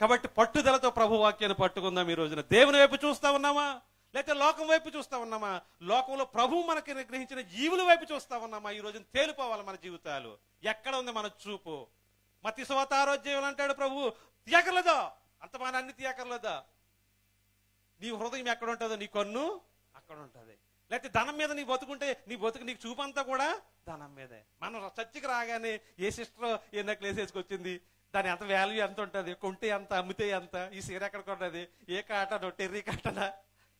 కాబట్టి పట్టుదలతో ప్రభు వాక్యాన్ని పట్టుకుందాం. ఈ రోజున దేవుని వైపు చూస్తా ఉన్నామా, లేకపోతే లోకం వైపు చూస్తా ఉన్నామా? లోకంలో ప్రభు మనకి గ్రహించిన జీవుల వైపు చూస్తా ఉన్నామా? ఈ రోజున తేలిపోవాలి మన జీవితాలు. ఎక్కడ ఉంది మన చూపు? మత్తయి సువార్త 6వ అధ్యాయం అంటాడు ప్రభు, తీయకర్లేదా అంత మన అన్ని తీయకర్లేదా? నీ హృదయం ఎక్కడ ఉంటుందో నీ కన్ను అక్కడ ఉంటుంది. లేకపోతే ధనం మీద నీ బతుకుంటే నీకు చూపు అంతా కూడా ధనం మీదే. మనం చర్చికి రాగానే ఏ సిస్టర్ ఏ నెక్లెస్ వేసుకొచ్చింది, దాని ఎంత వాల్యూ ఎంత ఉంటుంది, కొంటే ఎంత, అమ్మితే ఎంత, ఈ సీర ఎక్కడ కొన్నది, ఏ కాటనో టెర్రీ కాటనా,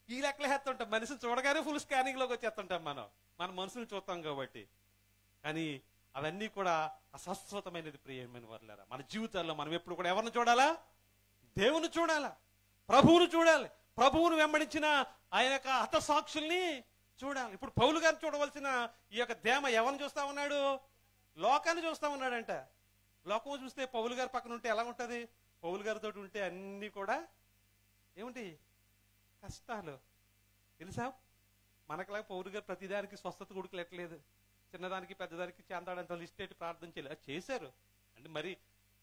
ఈ లెక్కలు వేస్తుంటాం. మనిషిని చూడగానే ఫుల్ స్కానింగ్ లోకి వచ్చేస్తుంటాం. మన మనసుని చూస్తాం కాబట్టి. కానీ అవన్నీ కూడా అశాశ్వతమైనది ప్రియమైన వర్లారా. మన జీవితాల్లో మనం ఎప్పుడు కూడా ఎవరిని చూడాలా? దేవుని చూడాలా, ప్రభువును చూడాలి. ప్రభువును వెంబడించిన ఆయన యొక్క హతసాక్షుల్ని చూడాలి. ఇప్పుడు పౌలు గారు చూడవలసిన ఈ యొక్క దేమ ఎవరిని చూస్తా ఉన్నాడు? లోకాన్ని చూస్తా ఉన్నాడంట. లోకం చూస్తే పౌలు గారి పక్కన ఉంటే ఎలా ఉంటది? పౌలు గారితో ఉంటే అన్ని కూడా ఏమిటి? కష్టాలు. తెలుసా? మనకులాగా పౌలు గారు ప్రతిదానికి స్వస్థత కొడుకులెట్టలేదు. చిన్నదానికి పెద్దదానికి చెందాడంత లిస్ట్ పెట్టి ప్రార్థన చేయలేదు. చేశారు అంటే మరి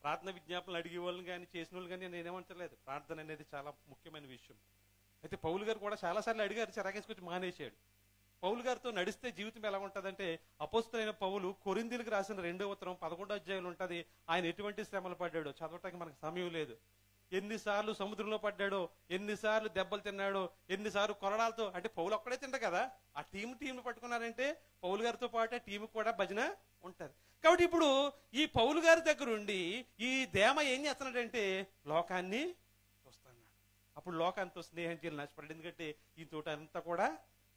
ప్రార్థన విజ్ఞాపనలు అడిగే వాళ్ళని కానీ చేసిన వాళ్ళు కానీ నేనేమంటలేదు. ప్రార్థన అనేది చాలా ముఖ్యమైన విషయం. అయితే పౌలు గారు కూడా చాలాసార్లు అడిగారు, చిరాకేసుకొచ్చి మానేశాడు. పౌలు గారితో నడిస్తే జీవితం ఎలా ఉంటుందంటే, అపోస్తలుడైన పౌలు కొరింథీయులకు రాసిన 2వ ఉత్తరం 11వ అధ్యాయంలో ఉంటుంది. ఆయన ఎటువంటి శ్రమలు పడ్డాడో చదవటానికి మనకు సమయం లేదు. ఎన్నిసార్లు సముద్రంలో పడ్డాడో, ఎన్నిసార్లు దెబ్బలు తిన్నాడో, ఎన్నిసార్లు కొరడాలతో. అంటే పౌలు ఒక్కడే తింట కదా, ఆ టీంను పట్టుకున్నారంటే పౌలు గారితో పాటు టీం కూడా భజన ఉంటది. కాబట్టి ఇప్పుడు ఈ పౌలు గారి దగ్గర ఉండి ఈ దేమ ఏం చేస్తున్నాడంటే లోకాన్ని చూస్తున్నాడు. అప్పుడు లోకాంతో స్నేహం చేయాలి నష్టపడ్డాడు. ఎందుకంటే ఈ తోట అంతా కూడా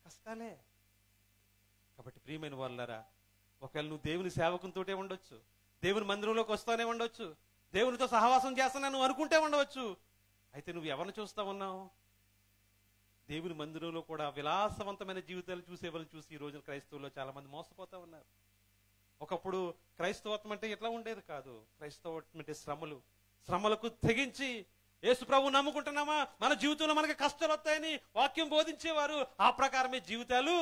కష్టాలే. కాబట్టి ప్రియమైన వాళ్ళారా, ఒకవేళ నువ్వు దేవుని సేవకునితోటే ఉండొచ్చు, దేవుని మందిరంలోకి వస్తానే ఉండొచ్చు, దేవునితో సహవాసం చేస్తానని నువ్వు అనుకుంటే ఉండవచ్చు. అయితే నువ్వు ఎవరిని చూస్తా ఉన్నావు? దేవుని మందిరంలో కూడా విలాసవంతమైన జీవితాలు చూసేవాళ్ళని చూసి ఈ రోజున క్రైస్తవుల్లో చాలా మంది మోసపోతా ఉన్నారు. ఒకప్పుడు క్రైస్తవత్వం అంటే ఇట్లా ఉండేది కాదు. క్రైస్తవత్వం అంటే శ్రమలకు తెగించి యేసు ప్రభువు నమ్ముకుంటున్నామా, మన జీవితంలో మనకి కష్టాలు వస్తాయని వాక్యం బోధించేవారు. ఆ ప్రకారమే జీవితాలు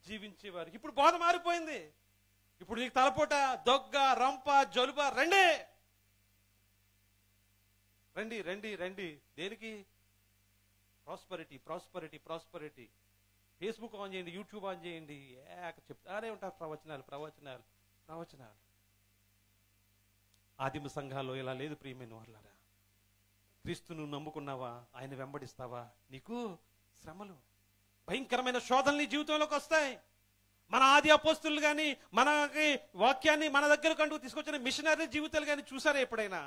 జీవించేవారు. ఇప్పుడు బోధ మారిపోయింది. ఇప్పుడు నీకు తలపోట, దొగ్గ, రంప, జలుబ, రండి రండి రండి రండి. దేనికి? Prosperity prosperity prosperity. Facebook on చేయండి, యూట్యూబ్ ఆన్ చేయండి, చెప్తానే ఉంటారు ప్రవచనాలు ప్రవచనాలు ప్రవచనాలు. ఆదిమ సంఘాల్లో ఇలా లేదు ప్రియమైన వాళ్ళారా. క్రీస్తును నమ్ముకున్నావా, ఆయన వెంబడిస్తావా, నీకు శ్రమలు, భయంకరమైన శోధనలు నీ జీవితంలోకి వస్తాయి. మన ఆది అపోస్తులు కానీ మనకి వాక్యాన్ని మన దగ్గర కంటూ తీసుకొచ్చిన మిషనరీ జీవితాలు కానీ చూసారా ఎప్పుడైనా?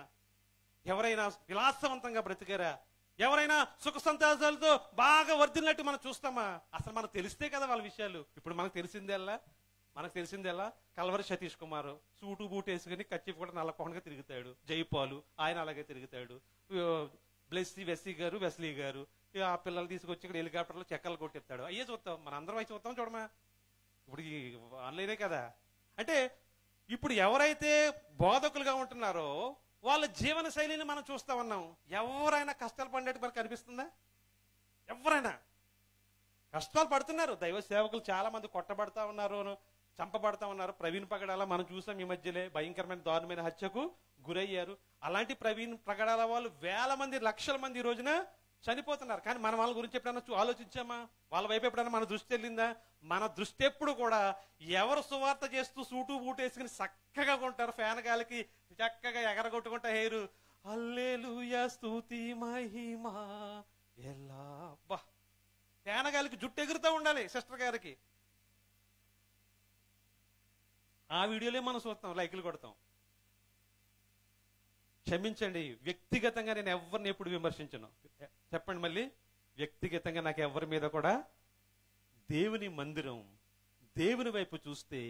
ఎవరైనా విలాసవంతంగా బ్రతికారా? ఎవరైనా సుఖ సంతోషాలతో బాగా వర్ధిల్లినట్టు మనం చూస్తామా? అసలు మనకు తెలిస్తే కదా వాళ్ళ విషయాలు. ఇప్పుడు మనకు తెలిసిందెల్లా Calvary Satish Kumar suit boot వేసుకుని కచ్చిపు కూడా నల్లకొండగా తిరుగుతాడు. జైపాలు ఆయన అలాగే తిరుగుతాడు. వెస్లీ గారు ఆ పిల్లలు తీసుకొచ్చి ఇక్కడ హెలికాప్టర్లో చెక్కలు కొట్టిస్తాడు. అయ్యే చూస్తాం, మన అందరం అయి చూస్తాం. చూడమా, ఇప్పుడు ఈ ఆన్లైనే కదా. అంటే ఇప్పుడు ఎవరైతే బోధకులుగా ఉంటున్నారో వాళ్ళ జీవన శైలిని మనం చూస్తా ఉన్నాం. ఎవరైనా కష్టాలు పడినట్టు మనకు అనిపిస్తుందా? ఎవరైనా కష్టాలు పడుతున్నారు. దైవ సేవకులు చాలా మంది కొట్టబడతా ఉన్నారు, చంపబడతా ఉన్నారు. ప్రవీణ్ పగడాల మనం చూసాం ఈ మధ్యలే, భయంకరమైన దారుణమైన హత్యకు గురయ్యారు. అలాంటి ప్రవీణ్ పగడాల వాళ్ళు వేల మంది, లక్షల మంది ఈ రోజున చనిపోతున్నారు. కానీ మనం వాళ్ళ గురించి ఎప్పుడైనా ఆలోచించామా? వాళ్ళ వైపు ఎప్పుడైనా మన దృష్టి వెళ్ళిందా? మన దృష్టి ఎప్పుడు కూడా ఎవరు సువార్త చేస్తూ సూటు బూటు వేసుకుని చక్కగా కొంటారు, ఫ్యాన్ గాలికి చక్కగా ఎగరగొట్టుకుంటా హెయిర్, హల్లెలూయా స్తుతి మహిమ ఎలా, బా ఫ్యాన్ గాలికి జుట్టు ఎగురుతూ ఉండాలి సిస్టర్ గారికి. ఆ వీడియోలే మనం చూస్తాం, లైకులు కొడతాం. క్షమించండి, వ్యక్తిగతంగా నేను ఎవరిని ఎప్పుడు విమర్శించను. చెప్పండి మళ్ళీ, వ్యక్తిగతంగా నాకు ఎవరి మీద కూడా. దేవుని మందిరం, దేవుని వైపు చూస్తే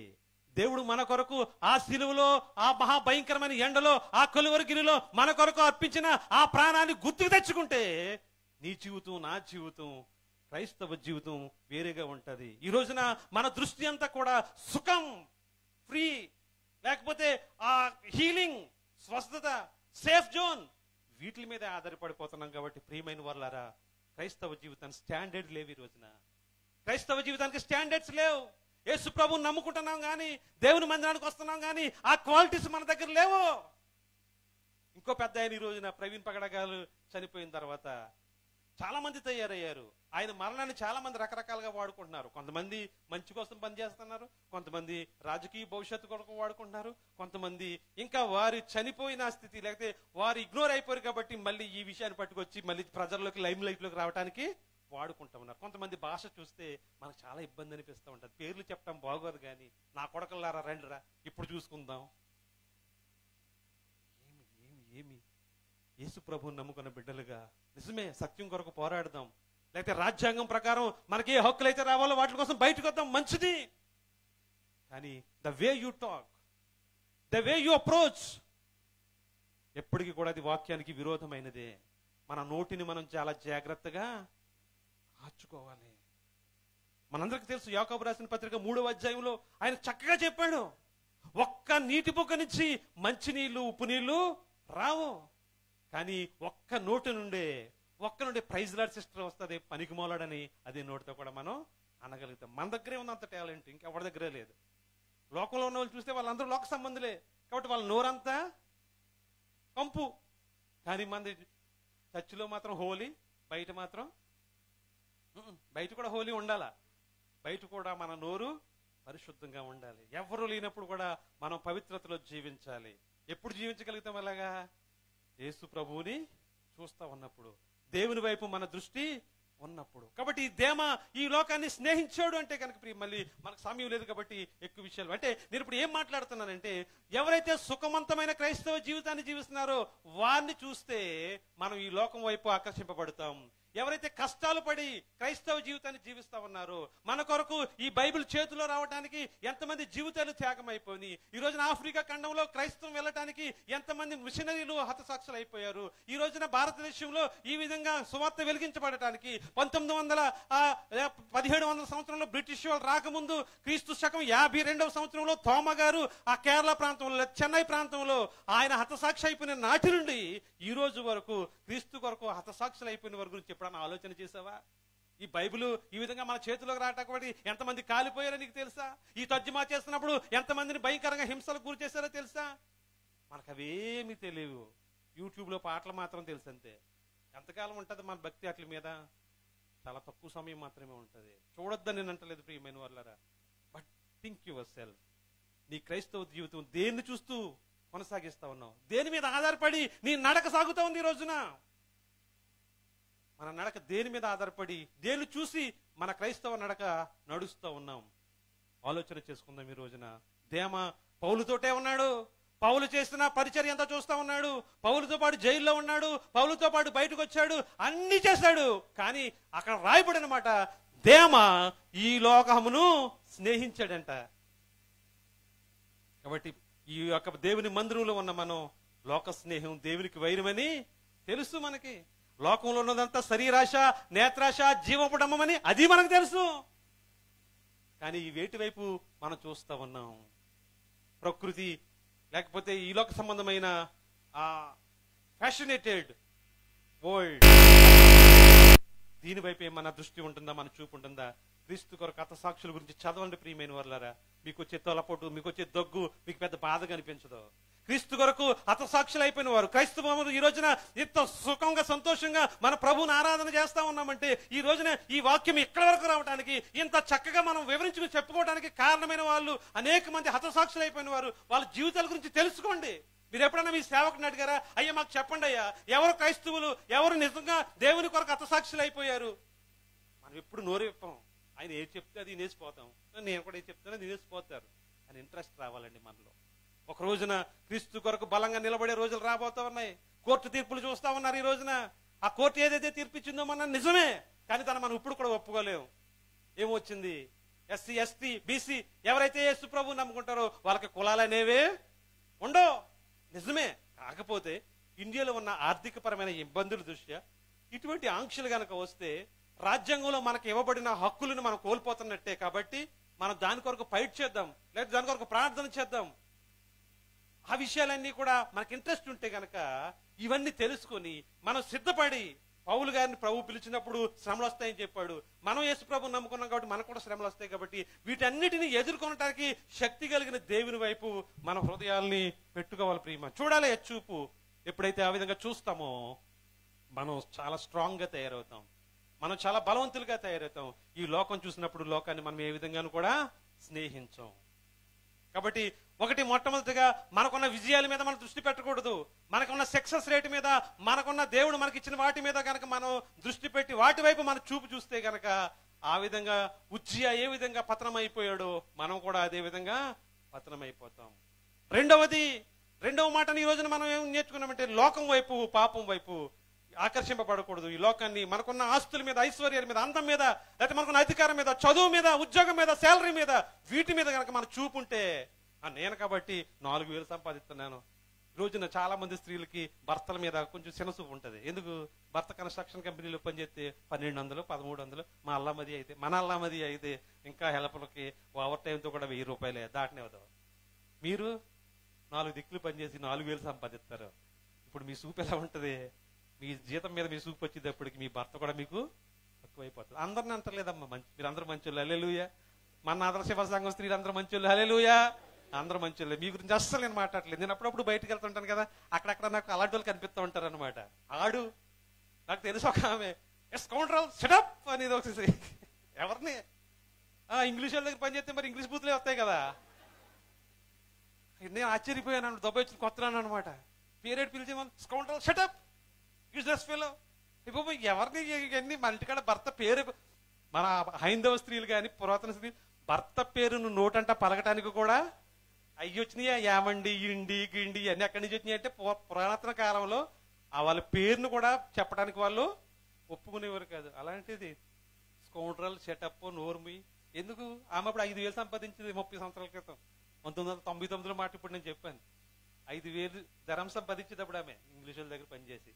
దేవుడు మన కొరకు ఆ శిలువలో, ఆ మహాభయంకరమైన ఎండలో, ఆ కలువరిగిరిలో మన కొరకు అర్పించిన ఆ ప్రాణాన్ని గుర్తుకు తెచ్చుకుంటే నీ జీవితం, నా జీవితం, క్రైస్తవ జీవితం వేరేగా ఉంటది. ఈ రోజున మన దృష్టి అంతా కూడా సుఖం, ఫ్రీ, లేకపోతే ఆ హీలింగ్, స్వస్థత, సేఫ్ జోన్, వీటి మీద ఆధారపడిపోతున్నాం. కాబట్టి ప్రియమైన వాళ్ళారా, క్రైస్తవ జీవితానికి స్టాండర్డ్ లేవు. ఈ రోజున క్రైస్తవ జీవితానికి స్టాండర్డ్స్ లేవు. యేసు ప్రభువుని నమ్ముకుంటున్నాం కానీ, దేవుని మందిరానికి వస్తున్నాం కానీ ఆ క్వాలిటీస్ మన దగ్గర లేవు. ఇంకో పెద్ద ఆయన ఈ రోజున ప్రవీణ్ పగడ గారు చనిపోయిన తర్వాత చాలా మంది తయారయ్యారు. ఆయన మరణాన్ని చాలా మంది రకరకాలుగా వాడుకుంటున్నారు. కొంతమంది మంచి కోసం పనిచేస్తున్నారు, కొంతమంది రాజకీయ భవిష్యత్తు కొరకు వాడుకుంటున్నారు, కొంతమంది ఇంకా వారు చనిపోయిన స్థితి, లేకపోతే వారు ఇగ్నోర్ అయిపోయారు కాబట్టి మళ్ళీ ఈ విషయాన్ని పట్టుకొచ్చి మళ్ళీ ప్రజల్లోకి, లైమ్ లైట్ లోకి రావడానికి వాడుకుంటా ఉన్నారు. కొంతమంది భాష చూస్తే మనకు చాలా ఇబ్బంది అనిపిస్తూ ఉంటుంది. పేర్లు చెప్పడం బాగోదు కానీ, నా కొడకల్లారా రండిరా ఇప్పుడు చూసుకుందాం. ఏమి యేసు ప్రభువుని నమ్ముకున్న బిడ్డలుగా నిజమే సత్యం కొరకు పోరాడదాం. లేకపోతే రాజ్యాంగం ప్రకారం మనకి ఏ హక్కులు అయితే రావాలో వాటి కోసం బయటకు వద్దాం, మంచిది. కానీ the way you talk, the way you approach, ఎప్పటికీ కూడా అది వాక్యానికి విరోధమైనదే. మన నోటిని మనం చాలా జాగ్రత్తగా కాచుకోవాలి. మనందరికీ తెలుసు యాకోబు రాసిన పత్రిక 3వ అధ్యాయంలో ఆయన చక్కగా చెప్పాడు, ఒక్క నీటి బొక్క నుంచి మంచి నీళ్లు ఉప్పు నీళ్లు రావు, కానీ ఒక్క నుండే ప్రైజ్ లార్డ్ సిస్టర్ వస్తుంది పనికి మోలాడని అదే నోటితో కూడా మనం అనగలుగుతాం. మన దగ్గరే ఉన్నంత టాలెంట్ ఇంకెవరి దగ్గరే లేదు. లోకంలో ఉన్న వాళ్ళు చూస్తే వాళ్ళందరూ లోక సంబంధులే కాబట్టి వాళ్ళ నోరంతా కంపు. కానీ మంది చర్చిలో మాత్రం హోలీ, బయట మాత్రం బయట కూడా హోలీ ఉండాలా, బయట కూడా మన నోరు పరిశుద్ధంగా ఉండాలి. ఎవరు లేనప్పుడు కూడా మనం పవిత్రతలో జీవించాలి. ఎప్పుడు జీవించగలుగుతాం అలాగా? యేసు ప్రభువుని చూస్తా ఉన్నప్పుడు, దేవుని వైపు మన దృష్టి ఉన్నప్పుడు. కాబట్టి దేమా ఈ లోకాన్ని స్నేహించాడు అంటే కనుక మళ్ళీ మనకు సమయం లేదు కాబట్టి ఎక్కువ విషయాలు అంటే నేను ఇప్పుడు ఏం మాట్లాడుతున్నానంటే, ఎవరైతే సుఖవంతమైన క్రైస్తవ జీవితాన్ని జీవిస్తున్నారో వారిని చూస్తే మనం ఈ లోకం వైపు ఆకర్షింపబడతాం. ఎవరైతే కష్టాలు పడి క్రైస్తవ జీవితాన్ని జీవిస్తా ఉన్నారో, మన కొరకు ఈ బైబిల్ చేతిలో రావడానికి ఎంతమంది జీవితాలు త్యాగం అయిపోయి, ఈ రోజున ఆఫ్రికా ఖండంలో క్రైస్తవం వెళ్ళటానికి ఎంతమంది మిషనరీలు హతసాక్షులు అయిపోయారు. ఈ రోజున భారతదేశంలో ఈ విధంగా సువార్త వెలిగించబడటానికి 1700 సంవత్సరంలో బ్రిటిష్ వాళ్ళు రాకముందు, క్రీస్తు శకం 52వ సంవత్సరంలో తోమ గారు ఆ కేరళ ప్రాంతంలో, చెన్నై ప్రాంతంలో ఆయన హతసాక్షి అయిపోయిన నాటి నుండి ఈ రోజు వరకు క్రీస్తు కొరకు హతసాక్షులు అయిపోయిన వారి గురించి ఎప్పుడన్నా ఆలోచన చేసావా? ఈ బైబిల్ ఈ విధంగా మన చేతిలోకి రావటానికి ఎంతమంది కాలిపోయారో నీకు తెలుసా? ఈ తర్జుమా చేస్తున్నప్పుడు ఎంతమందిని భయంకరంగా హింసలకు గురి చేశారో తెలుసా? మనకు అవేమీ తెలియవు. యూట్యూబ్ లో పాటలు మాత్రం తెలుసు అంతే. ఎంతకాలం ఉంటది మన భక్తి అట్ల మీద? చాలా తక్కువ సమయం మాత్రమే ఉంటది. చూడొద్దని నేను అంటలేదు ప్రియమైన వాళ్ళరా, బట్ థింక్ యువర్ సెల్ఫ్. నీ క్రైస్తవ జీవితం దేన్ని చూస్తూ కొనసాగిస్తా ఉన్నావు? దేని మీద ఆధారపడి నీ నడక సాగుతా ఉంది ఈ రోజున? మన నడక దేని మీద ఆధారపడి, దేన్ని చూసి మన క్రైస్తవ నడక నడుస్తూ ఉన్నాం? ఆలోచన చేసుకుందాం ఈ రోజున. దేమా పౌలుతోటే ఉన్నాడు, పౌలు చేసిన పరిచర్య అంతా చూస్తా ఉన్నాడు, పౌలుతో పాటు జైల్లో ఉన్నాడు, పౌలుతో పాటు బయటకు వచ్చాడు, అన్ని చేశాడు. కానీ అక్కడ రాయబడిన మాట, దేమా ఈ లోకమును స్నేహించాడంట. కాబట్టి ఈ యొక్క దేవుని మందిరంలో ఉన్న మనం లోక స్నేహం దేవునికి వైరమని తెలుసు. మనకి లోకంలో ఉన్నదంతా శరీరాశ, నేత్రాశ, జీవపుడమని అది మనకు తెలుసు. కానీ ఈ వేటి వైపు మనం చూస్తా ఉన్నాం? ప్రకృతి లేకపోతే ఈ లోక సంబంధమైన ఆ ఫ్యాషనేటెడ్ వరల్డ్, దీనివైపే మన దృష్టి ఉంటుందా, మన చూపు ఉంటుందా? క్రీస్తు కొరకు హతసాక్షుల గురించి చదవండి ప్రియమైన వాళ్ళారా. మీకు వచ్చే తొలపోటు, మీకు వచ్చే దగ్గు మీకు పెద్ద బాధగా అనిపించదు. క్రీస్తు కొరకు హతసాక్షులు అయిపోయిన వారు, క్రైస్తవులు ఈ రోజున ఇంత సుఖంగా సంతోషంగా మన ప్రభువుని ఆరాధన చేస్తా ఉన్నామంటే, ఈ రోజున ఈ వాక్యం ఇక్కడ వరకు రావడానికి, ఇంత చక్కగా మనం వివరించుకుని చెప్పుకోవడానికి కారణమైన వాళ్ళు అనేక మంది హతసాక్షులు అయిపోయిన వారు. వాళ్ళ జీవితాల గురించి తెలుసుకోండి. మీరు ఎప్పుడన్నా మీ సేవకుని అడిగారా, అయ్యా మాకు చెప్పండి అయ్యా, ఎవరు క్రైస్తవులు, ఎవరు నిజంగా దేవుని కొరకు హతసాక్షులు అయిపోయారు? మనం ఎప్పుడు నోరు విప్పం. ఆయన ఏది చెప్తే అది వినేసిపోతాం, నేను కూడా ఏది చెప్తానో వినేసిపోతారు అని ఇంట్రెస్ట్ రావాలండి మనలో. ఒక రోజున క్రీస్తు కొరకు బలంగా నిలబడే రోజులు రాబోతా ఉన్నాయి. కోర్టు తీర్పులు చూస్తా ఉన్నారు ఈ రోజున. ఆ కోర్టు ఏదైతే తీర్పిచ్చిందో మన నిజమే, కానీ దాన్ని మనం ఇప్పుడు కూడా ఒప్పుకోలేము. ఏమొచ్చింది? ఎస్సీ, ఎస్టీ, బీసీ ఎవరైతే యేసు ప్రభువుని నమ్ముకుంటారో వాళ్ళకి కులాలు అనేవే ఉండవు. నిజమే. కాకపోతే ఇండియాలో ఉన్న ఆర్థిక పరమైన ఇబ్బందుల దృష్ట్యా ఇటువంటి ఆంక్షలు గనక వస్తే రాజ్యాంగంలో మనకు ఇవ్వబడిన హక్కులను మనం కోల్పోతున్నట్టే. కాబట్టి మనం దాని కొరకు ఫైట్ చేద్దాం, లేదా దాని కొరకు ప్రార్థన చేద్దాం. ఆ విషయాలన్నీ కూడా మనకి ఇంట్రెస్ట్ ఉంటే గనక ఇవన్నీ తెలుసుకొని మనం సిద్ధపడి, పౌలు గారిని ప్రభు పిలిచినప్పుడు శ్రమలు వస్తాయని చెప్పాడు. మనం యేసు ప్రభువుని నమ్ముకున్నాం కాబట్టి మనకు కూడా శ్రమలు వస్తాయి. కాబట్టి వీటన్నిటిని ఎదుర్కొనడానికి శక్తి కలిగిన దేవుని వైపు మన హృదయాల్ని పెట్టుకోవాలి ప్రియమా. చూడాలి ఎచ్చూపు. ఎప్పుడైతే ఆ విధంగా చూస్తామో మనం చాలా స్ట్రాంగ్ గా తయారవుతాం, మనం చాలా బలవంతులుగా తయారవుతాం. ఈ లోకం చూసినప్పుడు లోకాన్ని మనం ఏ విధంగానూ కూడా స్నేహించాం. కాబట్టి మొట్టమొదటిగా మనకున్న విజయాల మీద మనం దృష్టి పెట్టకూడదు. మనకున్న సక్సెస్ రేట్ మీద, మనకున్న దేవుడు మనకి ఇచ్చిన వాటి మీద కనుక మనం దృష్టి పెట్టి వాటి వైపు మన చూపు చూస్తే గనక ఆ విధంగా ఉజ్జియా ఏ విధంగా పతనం అయిపోయాడో మనం కూడా అదే విధంగా పతనం అయిపోతాం. రెండవ మాటని ఈ రోజున మనం ఏం నేర్చుకున్నామంటే, లోకం వైపు, పాపం వైపు ఆకర్షింపబడకూడదు. ఈ లోకాన్ని మనకున్న ఆస్తుల మీద, ఐశ్వర్యాల మీద, అందం మీద, లేకపోతే మనకున్న అధికారం మీద, చదువు మీద, ఉద్యోగం మీద, శాలరీ మీద, వీటి మీద కనుక మన చూపు ఉంటే, నేను కాబట్టి 4,000 సంపాదిస్తున్నాను, ఈ రోజున చాలా మంది స్త్రీలకి భర్తల మీద కొంచెం చిన్నసూపు ఉంటుంది. ఎందుకు? భర్త కన్స్ట్రక్షన్ కంపెనీలో పనిచేస్తే 1200, 1300, మన అల్లామది అయితే ఇంకా హెల్పర్లకి ఓవర్ టైంతో కూడా 1000 రూపాయలే దాటనేవదు. మీరు 4 దిక్కులు పనిచేసి 4000 సంపాదిస్తారు. ఇప్పుడు మీ సూపు ఎలా ఉంటుంది? మీ జీతం మీద మీ సూపు వచ్చేటప్పటికి మీ భర్త కూడా మీకు తక్కువైపోతుంది. అందరిని అంటలేదమ్మా, మీరు అందరూ మంచోళ్ళు, హల్లెలూయా. మన ఆదర్శ శివ సంఘం స్త్రీలు అందరూ మంచోళ్ళు, హల్లెలూయా. అందరూ మంచోళ్ళే. మీ గురించి అస్సలు నేను మాట్లాడలేదు. నేను అప్పుడప్పుడు బయటకు వెళ్తుంటాను కదా, అక్కడక్కడ నాకు అలాంటి వాళ్ళు కనిపిస్తూ ఉంటారు అనమాట. ఆడు నాకు తెలుసు ఒక ఆమె స్కౌండ్రల్ సెటప్ అనేది ఒకటి. ఎవరిని? ఇంగ్లీష్ వాళ్ళ దగ్గర పనిచేస్తే మరి ఇంగ్లీష్ బూతులే వస్తాయి కదా. నేను ఆశ్చర్యపోయాను. దెబ్బ వచ్చి కొత్తరాను అనమాట. పీరియడ్ పిలిచేమని స్కౌండ్రల్ సెటప్ యూజ్లెస్ ఫెలో. ఎవరిని ఇవన్నీ మన ఇంటికాడ భర్త పేరు, మన హైందవ స్త్రీలు కానీ పురాతన స్త్రీలు భర్త పేరును నోటంట పలకటానికి కూడా అయ్యి వచ్చినాయి. యామండి, ఇండి, గిండి అన్ని ఎక్కడి నుంచి వచ్చినాయి అంటే పురాతన కాలంలో వాళ్ళ పేరును కూడా చెప్పడానికి వాళ్ళు ఒప్పుకునేవారు కాదు. అలాంటిది స్కౌండ్రల్ సెటప్ నోర్మి. ఎందుకు? ఆమె అప్పుడు 5000 సంపాదించింది 30 సంవత్సరాల క్రితం. 1999లో మాట ఇప్పుడు నేను చెప్పాను. 5000 ధరం సంపాదించేటప్పుడు ఆమె ఇంగ్లీష్ వాళ్ళ దగ్గర పనిచేసి,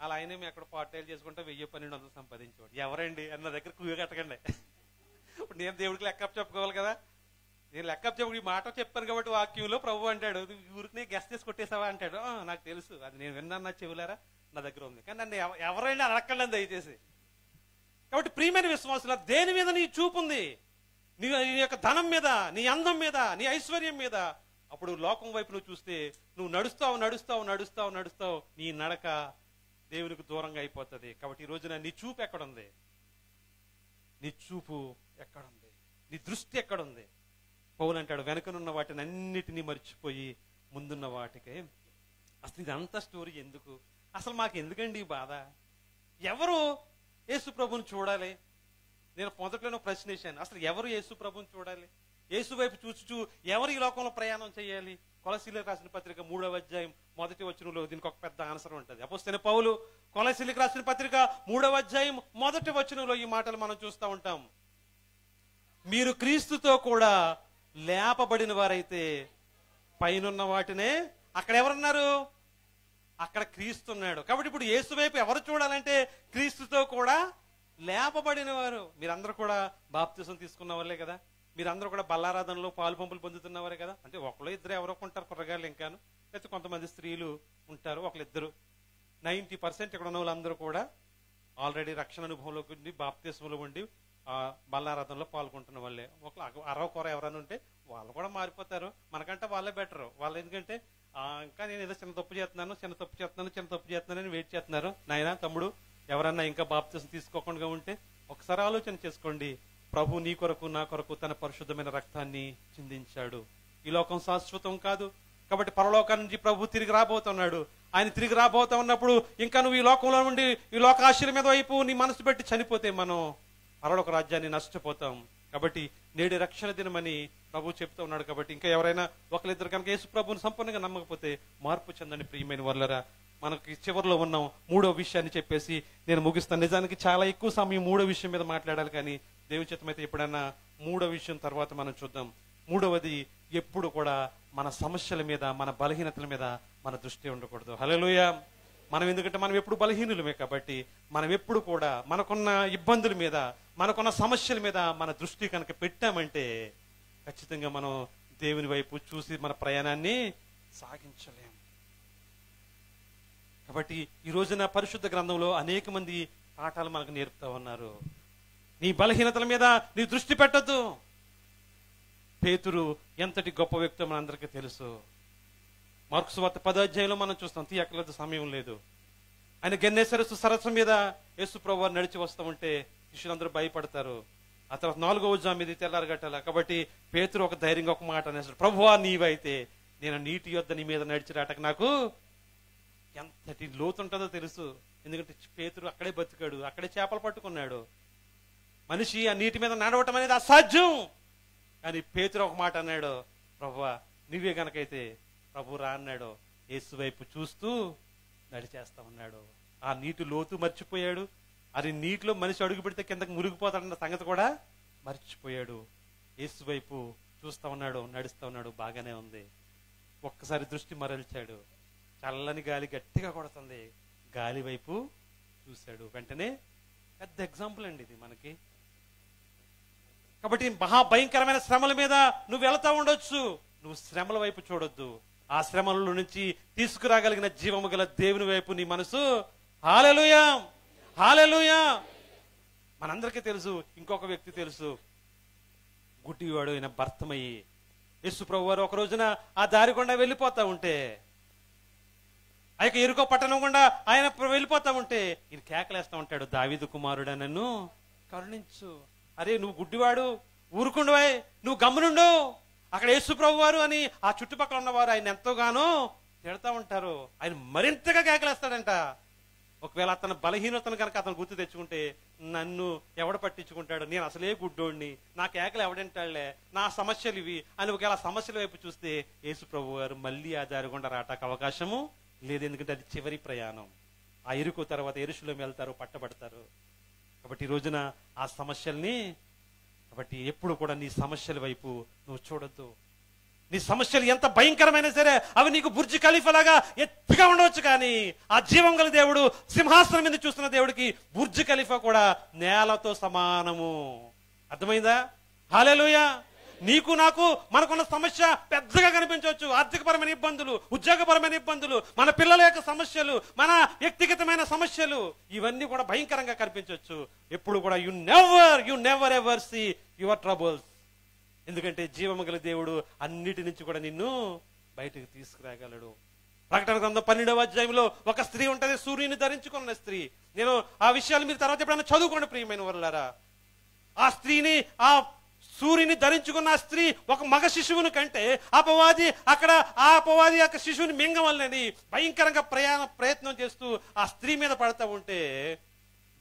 అలా ఆయన అక్కడ పార్టైలు చేసుకుంటే 1000-1200 సంపాదించేవాడు. ఎవరండి అన్న దగ్గర కుయ్య కట్టకండి. ఇప్పుడు నేను దేవుడికి లెక్కప్ చెప్పుకోవాలి కదా. నేను లెక్కప్ చెప్పు ఈ మాట చెప్పాను కాబట్టి వాక్యంలో ప్రభు అంటాడు, ఊరికి గెస్ట్ చేసి కొట్టేసావా అంటాడు. నాకు తెలుసు, అది నేను విన్నాను, నా చెవులారా నా దగ్గర ఉంది. కానీ నన్ను ఎవరైనా అడగండి దయచేసి. కాబట్టి ప్రియమైన విశ్వాసుల, దేని మీద నీ చూపు ఉంది? నీ యొక్క ధనం మీద, నీ అందం మీద, నీ ఐశ్వర్యం మీద. అప్పుడు లోకం వైపు నువ్వు చూస్తే నువ్వు నడుస్తావు, నీ నడక దేవునికి దూరంగా అయిపోతుంది. కాబట్టి ఈ రోజున నీ చూపు ఎక్కడుంది? నీ చూపు ఎక్కడుంది? నీ దృష్టి ఎక్కడుంది? పౌలు అంటాడు, వెనుకనున్న వాటిని అన్నిటినీ మర్చిపోయి ముందున్న వాటికే. అసలు ఇదంతా స్టోరీ ఎందుకు? అసలు మాకు ఎందుకండి ఈ బాధ? ఎవరు యేసు ప్రభుని చూడాలి? నేను మొదట్లోనే ప్రశ్న వేశాను, అసలు ఎవరు యేసు ప్రభుని చూడాలి? యేసు వైపు చూచుచూ ఎవరు ఈ లోకంలో ప్రయాణం చేయాలి? కొలసీలకు రాసిన పత్రిక 3వ అధ్యాయం 1వ వచనంలో దీనికి ఒక పెద్ద ఆన్సర్ ఉంటుంది. అపోస్తలుడైన పౌలు కొలసీలకు రాసిన పత్రిక 3వ అధ్యాయం 1వ వచనంలో ఈ మాటలు మనం చూస్తూ ఉంటాం. మీరు క్రీస్తుతో కూడా లేపబడిన వారైతే పైనున్న వాటినే. అక్కడ ఎవరున్నారు? అక్కడ క్రీస్తు ఉన్నాడు. కాబట్టి ఇప్పుడు యేసు వైపు ఎవరు చూడాలంటే క్రీస్తుతో కూడా లేపబడిన వారు. మీరందరూ కూడా బాప్తిసం తీసుకున్న వాళ్ళే కదా. మీరందరూ కూడా బల్లారాధనలో పాలు పంపులు పొందుతున్నవారే కదా. అంటే ఒకళ్ళు ఇద్దరు ఎవరో ఉంటారు కుర్రగాళ్ళు, ఇంకాను లేకపోతే కొంతమంది స్త్రీలు ఉంటారు, ఒకళ్ళిద్దరు. 90% ఇక్కడ ఉన్న వాళ్ళందరూ కూడా ఆల్రెడీ రక్షణ అనుభవంలోకి ఉండి బాప్తిసంలో ఉండి బల్లారాధనలో పాల్గొంటున్న వాళ్ళే. ఒకళ్ళు అరవ కూర ఎవరైనా ఉంటే వాళ్ళు కూడా మారిపోతారు. మనకంటే వాళ్ళే బెటరు. వాళ్ళు ఎందుకంటే ఇంకా నేను ఏదో చిన్న తప్పు చేస్తున్నానని వెయిట్ చేస్తున్నారు. నాయనా తమ్ముడు, ఎవరన్నా ఇంకా బాప్తిసం తీసుకోకుండా ఉంటే ఒకసారి ఆలోచన చేసుకోండి. ప్రభు నీ కొరకు నా కొరకు తన పరిశుద్ధమైన రక్తాన్ని చిందించాడు. ఈ లోకం శాశ్వతం కాదు. కాబట్టి పరలోకం నుంచి ప్రభు తిరిగి రాబోతున్నాడు. ఆయన తిరిగి రాబోతా ఉన్నప్పుడు ఇంకా నువ్వు ఈ లోకంలో ఉండి ఈ లోకాశల మీద వైపు నీ మనసు పెట్టి చనిపోతే మనం పరలోక రాజ్యాన్ని నష్టపోతాం. కాబట్టి నేడు రక్షణ దినమని ప్రభు చెప్తూ ఉన్నాడు. కాబట్టి ఇంకా ఎవరైనా ఒకరిద్దరు కనుక యేసు ప్రభుని సంపూర్ణంగా నమ్మకపోతే మార్పు చెందని ప్రియమైన వాళ్ళరా. మనకి చివరిలో ఉన్నాం. 3వ విషయాన్ని చెప్పేసి నేను ముగిస్తాను. నిజానికి చాలా ఎక్కువ సమయం 3వ విషయం మీద మాట్లాడాలి, కానీ దేవుని చిత్తమైతే ఎప్పుడైనా 3వ విషయం తర్వాత మనం చూద్దాం. 3వది, ఎప్పుడు కూడా మన సమస్యల మీద, మన బలహీనతల మీద మన దృష్టి ఉండకూడదు. హల్లెలూయా. మనం ఎందుకంటే మనం ఎప్పుడు బలహీనులమే. కాబట్టి మనం ఎప్పుడు కూడా మనకున్న ఇబ్బందుల మీద, మనకున్న సమస్యల మీద మన దృష్టి కనుక పెట్టామంటే ఖచ్చితంగా మనం దేవుని వైపు చూసి మన ప్రయాణాన్ని సాగించలేం. కాబట్టి ఈ రోజున పరిశుద్ధ గ్రంథంలో అనేక మంది పాఠాలు మనకు నేర్పుతా ఉన్నారు. నీ బలహీనతల మీద నీ దృష్టి పెట్టద్దు. పేతురు ఎంతటి గొప్ప వ్యక్తో మనందరికీ తెలుసు. మార్కు సువార్త 10వ అధ్యాయంలో మనం చూస్తాం. తీయక్కలేదు, సమయం లేదు. ఆయన గెన్నేసరస్సు సరస్సు మీద యేసు ప్రభువు వారు నడిచి వస్తూ ఉంటే శిష్యులందరూ భయపడతారు. ఆ తర్వాత 4వ జాము ఇది తెల్లారగట్టాల. కాబట్టి పేతురు ఒక ధైర్యంగా ఒక మాట అనేసాడు, ప్రభువా నీవైతే నేను నీటి యొద్ద నీ మీద నడిచి రాటకు నాకు ఎంతటి లోతుంటుందో తెలుసు. ఎందుకంటే పేతురు అక్కడే బతికాడు, అక్కడే చేపలు పట్టుకున్నాడు. మనిషి ఆ నీటి మీద నడవటం అనేది అసాధ్యం. కానీ పేతురు ఒక మాట అన్నాడు, ప్రభువా నువ్వే గనకైతే ప్రభు రా అన్నాడు. యేసు వైపు చూస్తూ నడిచేస్తా ఉన్నాడు. ఆ నీటి లోతు మర్చిపోయాడు. అది నీటిలో మనిషి అడుగు పెడితే కిందకి మురిగిపోతాడన్న సంగతి కూడా మర్చిపోయాడు. యేసు వైపు చూస్తా ఉన్నాడు, నడుస్తా ఉన్నాడు. బాగానే ఉంది. ఒక్కసారి దృష్టి మరల్చాడు. చల్లని గాలి గట్టిగా కొడుతుంది. గాలి వైపు చూశాడు. వెంటనే పెద్ద ఎగ్జాంపుల్ అండి ఇది మనకి. కాబట్టి మహాభయంకరమైన శ్రమల మీద నువ్వు వెళతా ఉండొచ్చు, నువ్వు శ్రమల వైపు చూడొద్దు. ఆ శ్రమల నుంచి తీసుకురాగలిగిన జీవము గల దేవుని వైపు నీ మనసు. హల్లెలూయా, హల్లెలూయా. మనందరికీ తెలుసు, ఇంకొక వ్యక్తి తెలుసు, గుడ్డివాడు అయిన భర్తమయ్యి యేసు ప్రభువు వారు ఒక రోజున ఆ దారి గుండా వెళ్ళిపోతా ఉంటే, ఆ యొక్క ఎరుకో పట్టణం గుండా ఆయన వెళ్ళిపోతా ఉంటే ఈయన కేకలేస్తా ఉంటాడు, దావీదు కుమారుడా నన్ను కరుణించు. అరే నువ్వు గుడ్డివాడు, ఊరుకుండువాయ్, నువ్వు గమ్మునుండు. అక్కడ యేసు ప్రభు వారు అని ఆ చుట్టుపక్కల ఉన్నవారు ఆయన ఎంతోగానో తిడతా ఉంటారు. ఆయన మరింతగా కేకలేస్తాడంట. ఒకవేళ అతను బలహీనతను కనుక అతను గుర్తు తెచ్చుకుంటే, నన్ను ఎవడ పట్టించుకుంటాడు, నేను అసలే గుడ్డోడిని, నా కేకలు ఎవడంటాడులే, నా సమస్యలు ఇవి అని ఒకవేళ సమస్యల వైపు చూస్తే యేసు ప్రభు వారు మళ్ళీ ఆ దారి గుండా రావటానికి అవకాశము లేదు. ఎందుకంటే అది చివరి ప్రయాణం. ఆ ఎరుకు తర్వాత యెరూషలేము వెళ్తారు, పట్టబడతారు. కాబట్టి ఈ రోజున ఆ సమస్యల్ని, కాబట్టి ఎప్పుడు కూడా నీ సమస్యల వైపు నువ్వు చూడొద్దు. నీ సమస్యలు ఎంత భయంకరమైనా సరే అవి నీకు బుర్జ్ ఖలీఫా లాగా ఎత్తుగా ఉండవచ్చు, కానీ ఆ జీవం గల దేవుడు సింహాసనం మీద చూస్తున్న దేవుడికి బుర్జ్ ఖలీఫా కూడా నేలతో సమానము. అర్థమైందా? హల్లెలూయా. నీకు నాకు మనకున్న సమస్య పెద్దగా కనిపించవచ్చు. ఆర్థికపరమైన ఇబ్బందులు, ఉద్యోగపరమైన ఇబ్బందులు, మన పిల్లల యొక్క సమస్యలు, మన వ్యక్తిగతమైన సమస్యలు, ఇవన్నీ కూడా భయంకరంగా కనిపించవచ్చు. ఎప్పుడు కూడా you never ever see your troubles. ఎందుకంటే జీవము గల దేవుడు అన్నిటి నుంచి కూడా నిన్ను బయటకు తీసుకురాగలడు. ప్రకటన గ్రంథం 12వ అధ్యాయంలో ఒక స్త్రీ ఉంటది, సూర్యుని ధరించుకున్న స్త్రీ. నేను ఆ విషయాలు మీరు తర్వాత ఎప్పుడైనా చదువుకోండి ప్రియమైన వారులారా. ఆ స్త్రీని, ఆ సూర్యుని ధరించుకున్న ఆ స్త్రీ ఒక మగ శిశువుని కంటే అపవాది యొక్క శిశువుని మింగవల్లని భయంకరంగా ప్రయత్నం చేస్తూ ఆ స్త్రీ మీద పడతా ఉంటే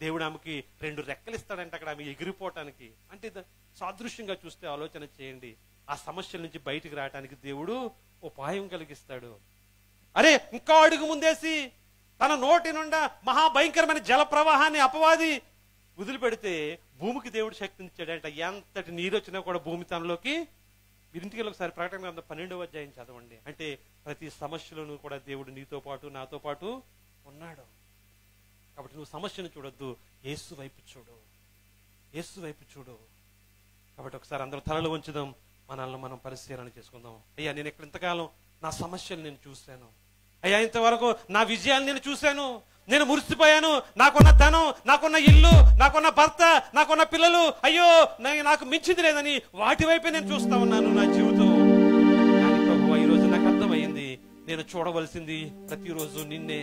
దేవుడు ఆమెకి 2 రెక్కలు ఇస్తాడంటే అక్కడ ఆమె ఎగిరిపోవటానికి. అంటే సాదృశ్యంగా చూస్తే ఆలోచన చేయండి. ఆ సమస్యల నుంచి బయటికి రావడానికి దేవుడు ఉపాయం కలిగిస్తాడు. అరే ఇంకా అడుగు ముందేసి తన నోటి నుండా మహాభయంకరమైన జల ప్రవాహాన్ని అపవాది వదిలిపెడితే భూమికి దేవుడు శక్తినిచ్చాడంట. ఎంతటి నీరు వచ్చినా కూడా భూమి తనలోకి. మీరింటికి ఒకసారి ప్రకటన గ్రంథం 12వ అధ్యాయం చదవండి. అంటే ప్రతి సమస్యలను కూడా దేవుడు నీతో పాటు నాతో పాటు ఉన్నాడు. కాబట్టి నువ్వు సమస్యను చూడొద్దు, యేసు వైపు చూడు, యేసు వైపు చూడు. కాబట్టి ఒకసారి అందరూ తలలు వంచుదాం, మనల్ని మనం పరిశీలన చేసుకుందాం. అయ్యా నేను ఇంతకాలం నా సమస్యలు నేను చూశాను, అయ్యా ఇంతవరకు నా విజయాలు నేను చూశాను, నేను మురిసిపోయాను, నాకున్న ధనం, నాకున్న ఇల్లు, నాకున్న భర్త, నాకున్న పిల్లలు, అయ్యో నాకు మించింది లేదని వాటి వైపే నేను చూస్తా ఉన్నాను నా జీవితం. కానీ ప్రభువా ఈరోజు నాకు అర్థమైంది, నేను చూడవలసింది ప్రతిరోజు నిన్నే,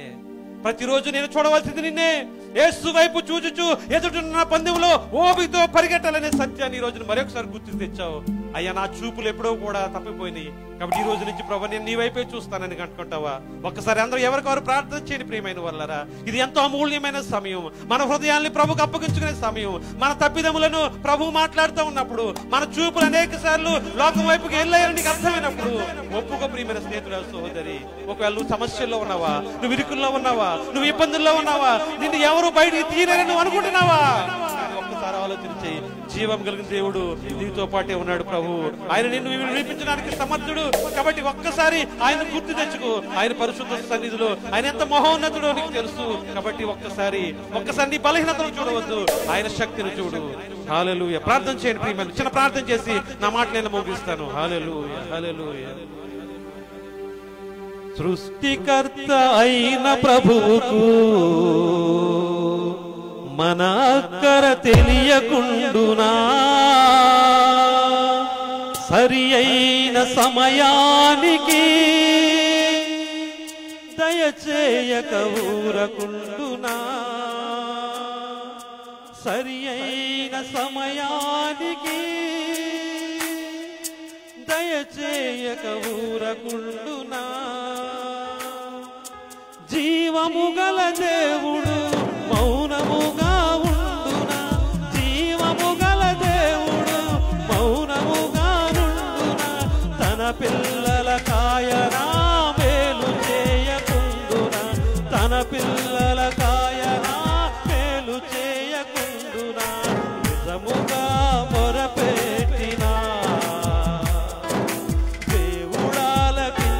ప్రతిరోజు నేను చూడవలసింది నిన్నే. యేసు వైపు చూచుచు ఎదుటిన్న పందెంలో ఓపికతో పరిగెట్టాలనే సత్యాన్ని ఈ రోజున మరొకసారి గుర్తు తెచ్చావు. అయ్యా నా చూపులు ఎప్పుడో కూడా తప్పిపోయినాయి. కాబట్టి ఈ రోజు నుంచి ప్రభు నేను నీ వైపే చూస్తానని అనుకుంటావా? ఒక్కసారి అందరూ ఎవరికెవరు ప్రార్థన చేయండి ప్రియమైన వాళ్ళరా. ఇది ఎంతో అమూల్యమైన సమయం. మన హృదయాల్ని ప్రభుకు అప్పగించుకునే సమయం. మన తప్పిదములను ప్రభు మాట్లాడుతూ ఉన్నప్పుడు, మన చూపులు అనేక సార్లు లోకం వైపుకి వెళ్ళాయని నీకు అర్థమైనప్పుడు ఒప్పుకో ప్రియమైన స్నేహితుడు, సహోదరి. ఒకవేళ నువ్వు సమస్యల్లో ఉన్నావా, నువ్వు ఇరుకుల్లో ఉన్నావా, నువ్వు ఇబ్బందుల్లో ఉన్నావా, నిన్ను ఎవరు బయటికి తీయలేరని నువ్వు అనుకుంటున్నావా? ఒక్కసారి ఆలోచన చేయి. జీవం కలిగిన దేవుడు నీతో పాటే ఉన్నాడు ప్రభు. ఆయన నిన్ను విడిపించడానికి సమర్థుడు. కాబట్టి ఒక్కసారి ఆయన గుర్తు తెచ్చుకో. ఆయన పరిశుద్ధ సన్నిధిలో ఆయన ఎంత మహోన్నతుడో నీకు తెలుసు. కాబట్టి ఒక్కసారి నీ బలహీనతను చూడవద్దు, ఆయన శక్తిని చూడు. హల్లెలూయా. ప్రార్థన చేయండి ప్రియమైన. చిన్న ప్రార్థన చేసి నా మాట నేను ముగిస్తాను. హల్లెలూయా, హల్లెలూయా. సృష్టికర్త అయిన ప్రభువుకు మన అక్కర తెలియకుండునా, సరి అయిన సమయానికి దయచేయక ఊరకుండునా, సరి అయిన సమయానికి దయచేయక ఊరకుండునా. జీవము గల దేవుడు మౌనముగా ఉండునా, జీవము గల దేవుడు మౌనముగా నుండునా. తన పిల్లల కాయనా మేలు చేయకుండునా, తన పిల్లల కాయనా మేలు చేయకుండునా. నిజముగా మొరపెట్టినా దేవుడాలకించకుండునా.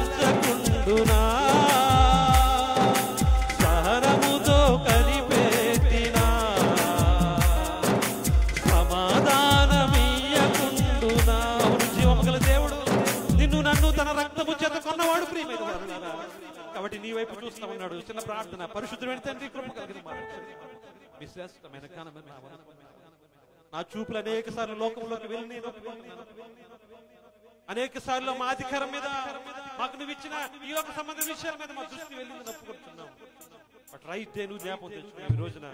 కాబట్టి నీ వైపు చూస్తా ఉన్నాడు. చిన్న ప్రార్థన. పరిశుద్ధమైన తండ్రి, కృప కలిగిన మా రక్షకుడు, మీ శ్రేష్టమైన ఘనమైన నామమున నా చూపులు అనేక సార్లు లోకంలోకి వెళ్ళి నేను ఒప్పుకుంటున్నాను. అనేక సార్లు మా అధికారం మీద, మాకు నువ్వు ఇచ్చిన ఈ లోక సంబంధ విషయాల మీద మా దృష్టి వెళ్ళిందని ఒప్పుకుంటున్నాం. బట్ రైట్ డే నువ్వు జ్ఞాపకం తెచ్చుకున్నావు. ఈ రోజున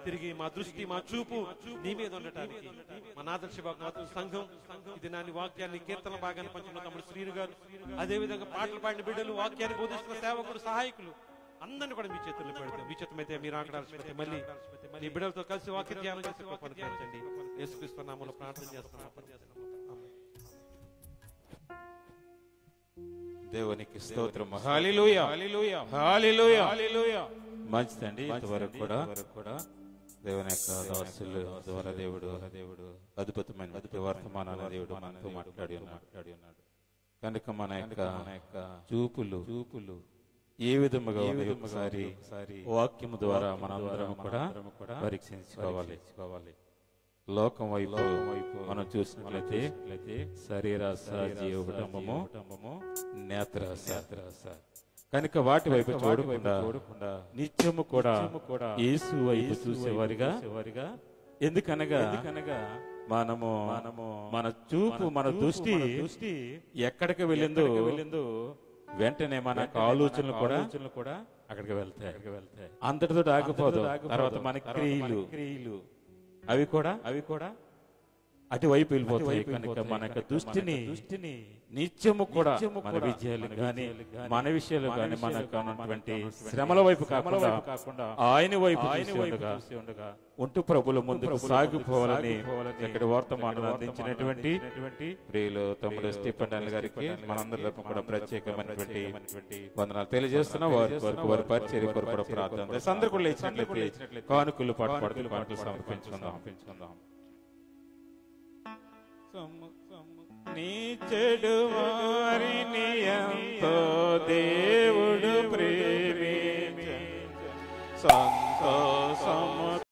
తిరిగి మా దృష్టి, మా చూపు నీ మీద ఉండటానికి మా నాదర్శ మాతృ సంఘం ఇది నాని వాక్యాన్ని కీర్తన భాగాన్ని పంచుకున్న తమ్ముడు శ్రీను గారు, అదేవిధంగా పాటలు పాడిన బిడ్డలు, వాక్యాన్ని బోధిస్తున్న సేవకుడు, సహాయకులు అందరినీ కూడా మీ చేతుల్లో పెడతాం. మీ చేతమైతే మీరు ఆకడాల్సిపోతే మళ్ళీ మీ బిడ్డలతో కలిసి వాక్య ధ్యానం చేసి పనిచేయండి. యేసుక్రీస్తు నామములో ప్రార్థన చేస్తున్నాం. దేవునికి స్తోత్రం. హల్లెలూయా, హల్లెలూయా, హల్లెలూయా, హల్లెలూయా. మంచిదండి. ఇంతవరకు కూడా దేవుని యొక్క దాసుల ద్వారా దేవుడు అద్భుతమైన వర్తమానాల దేవుడు మనతో మాట్లాడి ఉన్నాడు. కనుక మన యొక్క చూపులు ఏ విధముగా ఉన్నాయో ఒకసారి వాక్యము ద్వారా మనందరం కూడా పరీక్షించుకోవాలి. లోకం వైపు మనం చూసినట్లయితే శరీరాస, జీవడమము, నేత్రాస. కనుక వాటి వైపు చూడకుండా నిత్యము కూడా యేసు వైపు చూసేవారిగా, ఎందుకనగా మనము మన చూపు, మన దృష్టి ఎక్కడికి వెళ్ళిందో వెంటనే మన ఆలోచనలు కూడా అక్కడికి వెళ్తాయి. అంతటితో ఆగిపోదు. తర్వాత మన క్రియలు అవి కూడా అటువైపు వెళ్ళిపోతాయి. కనుక మన యొక్క దృష్టిని నిత్యము కూడా మన విజయాలు గాని, మన విషయాలు గాని, మనకు ఉన్నటువంటి శ్రమల వైపు కాకుండా ఆయన వైపు ఉండగా ఉంటూ ప్రభుల ముందుకు సాగిపోవాలని ఇక్కడ వర్తమానం అందించినటువంటి ప్రియులు తమ్ముడు స్టీఫెన్ గారికి మనందరి కూడా ప్రత్యేకమైనటువంటి వందనాలు తెలియజేస్తున్నా. వారి పరిచర్య కొరకు కూడా ప్రార్థన. అందరూ కూడా లేచినట్లయితే కానుకలు పాటలు సమర్పించుకుందాం. నీ చెడు వారిని ఎంతో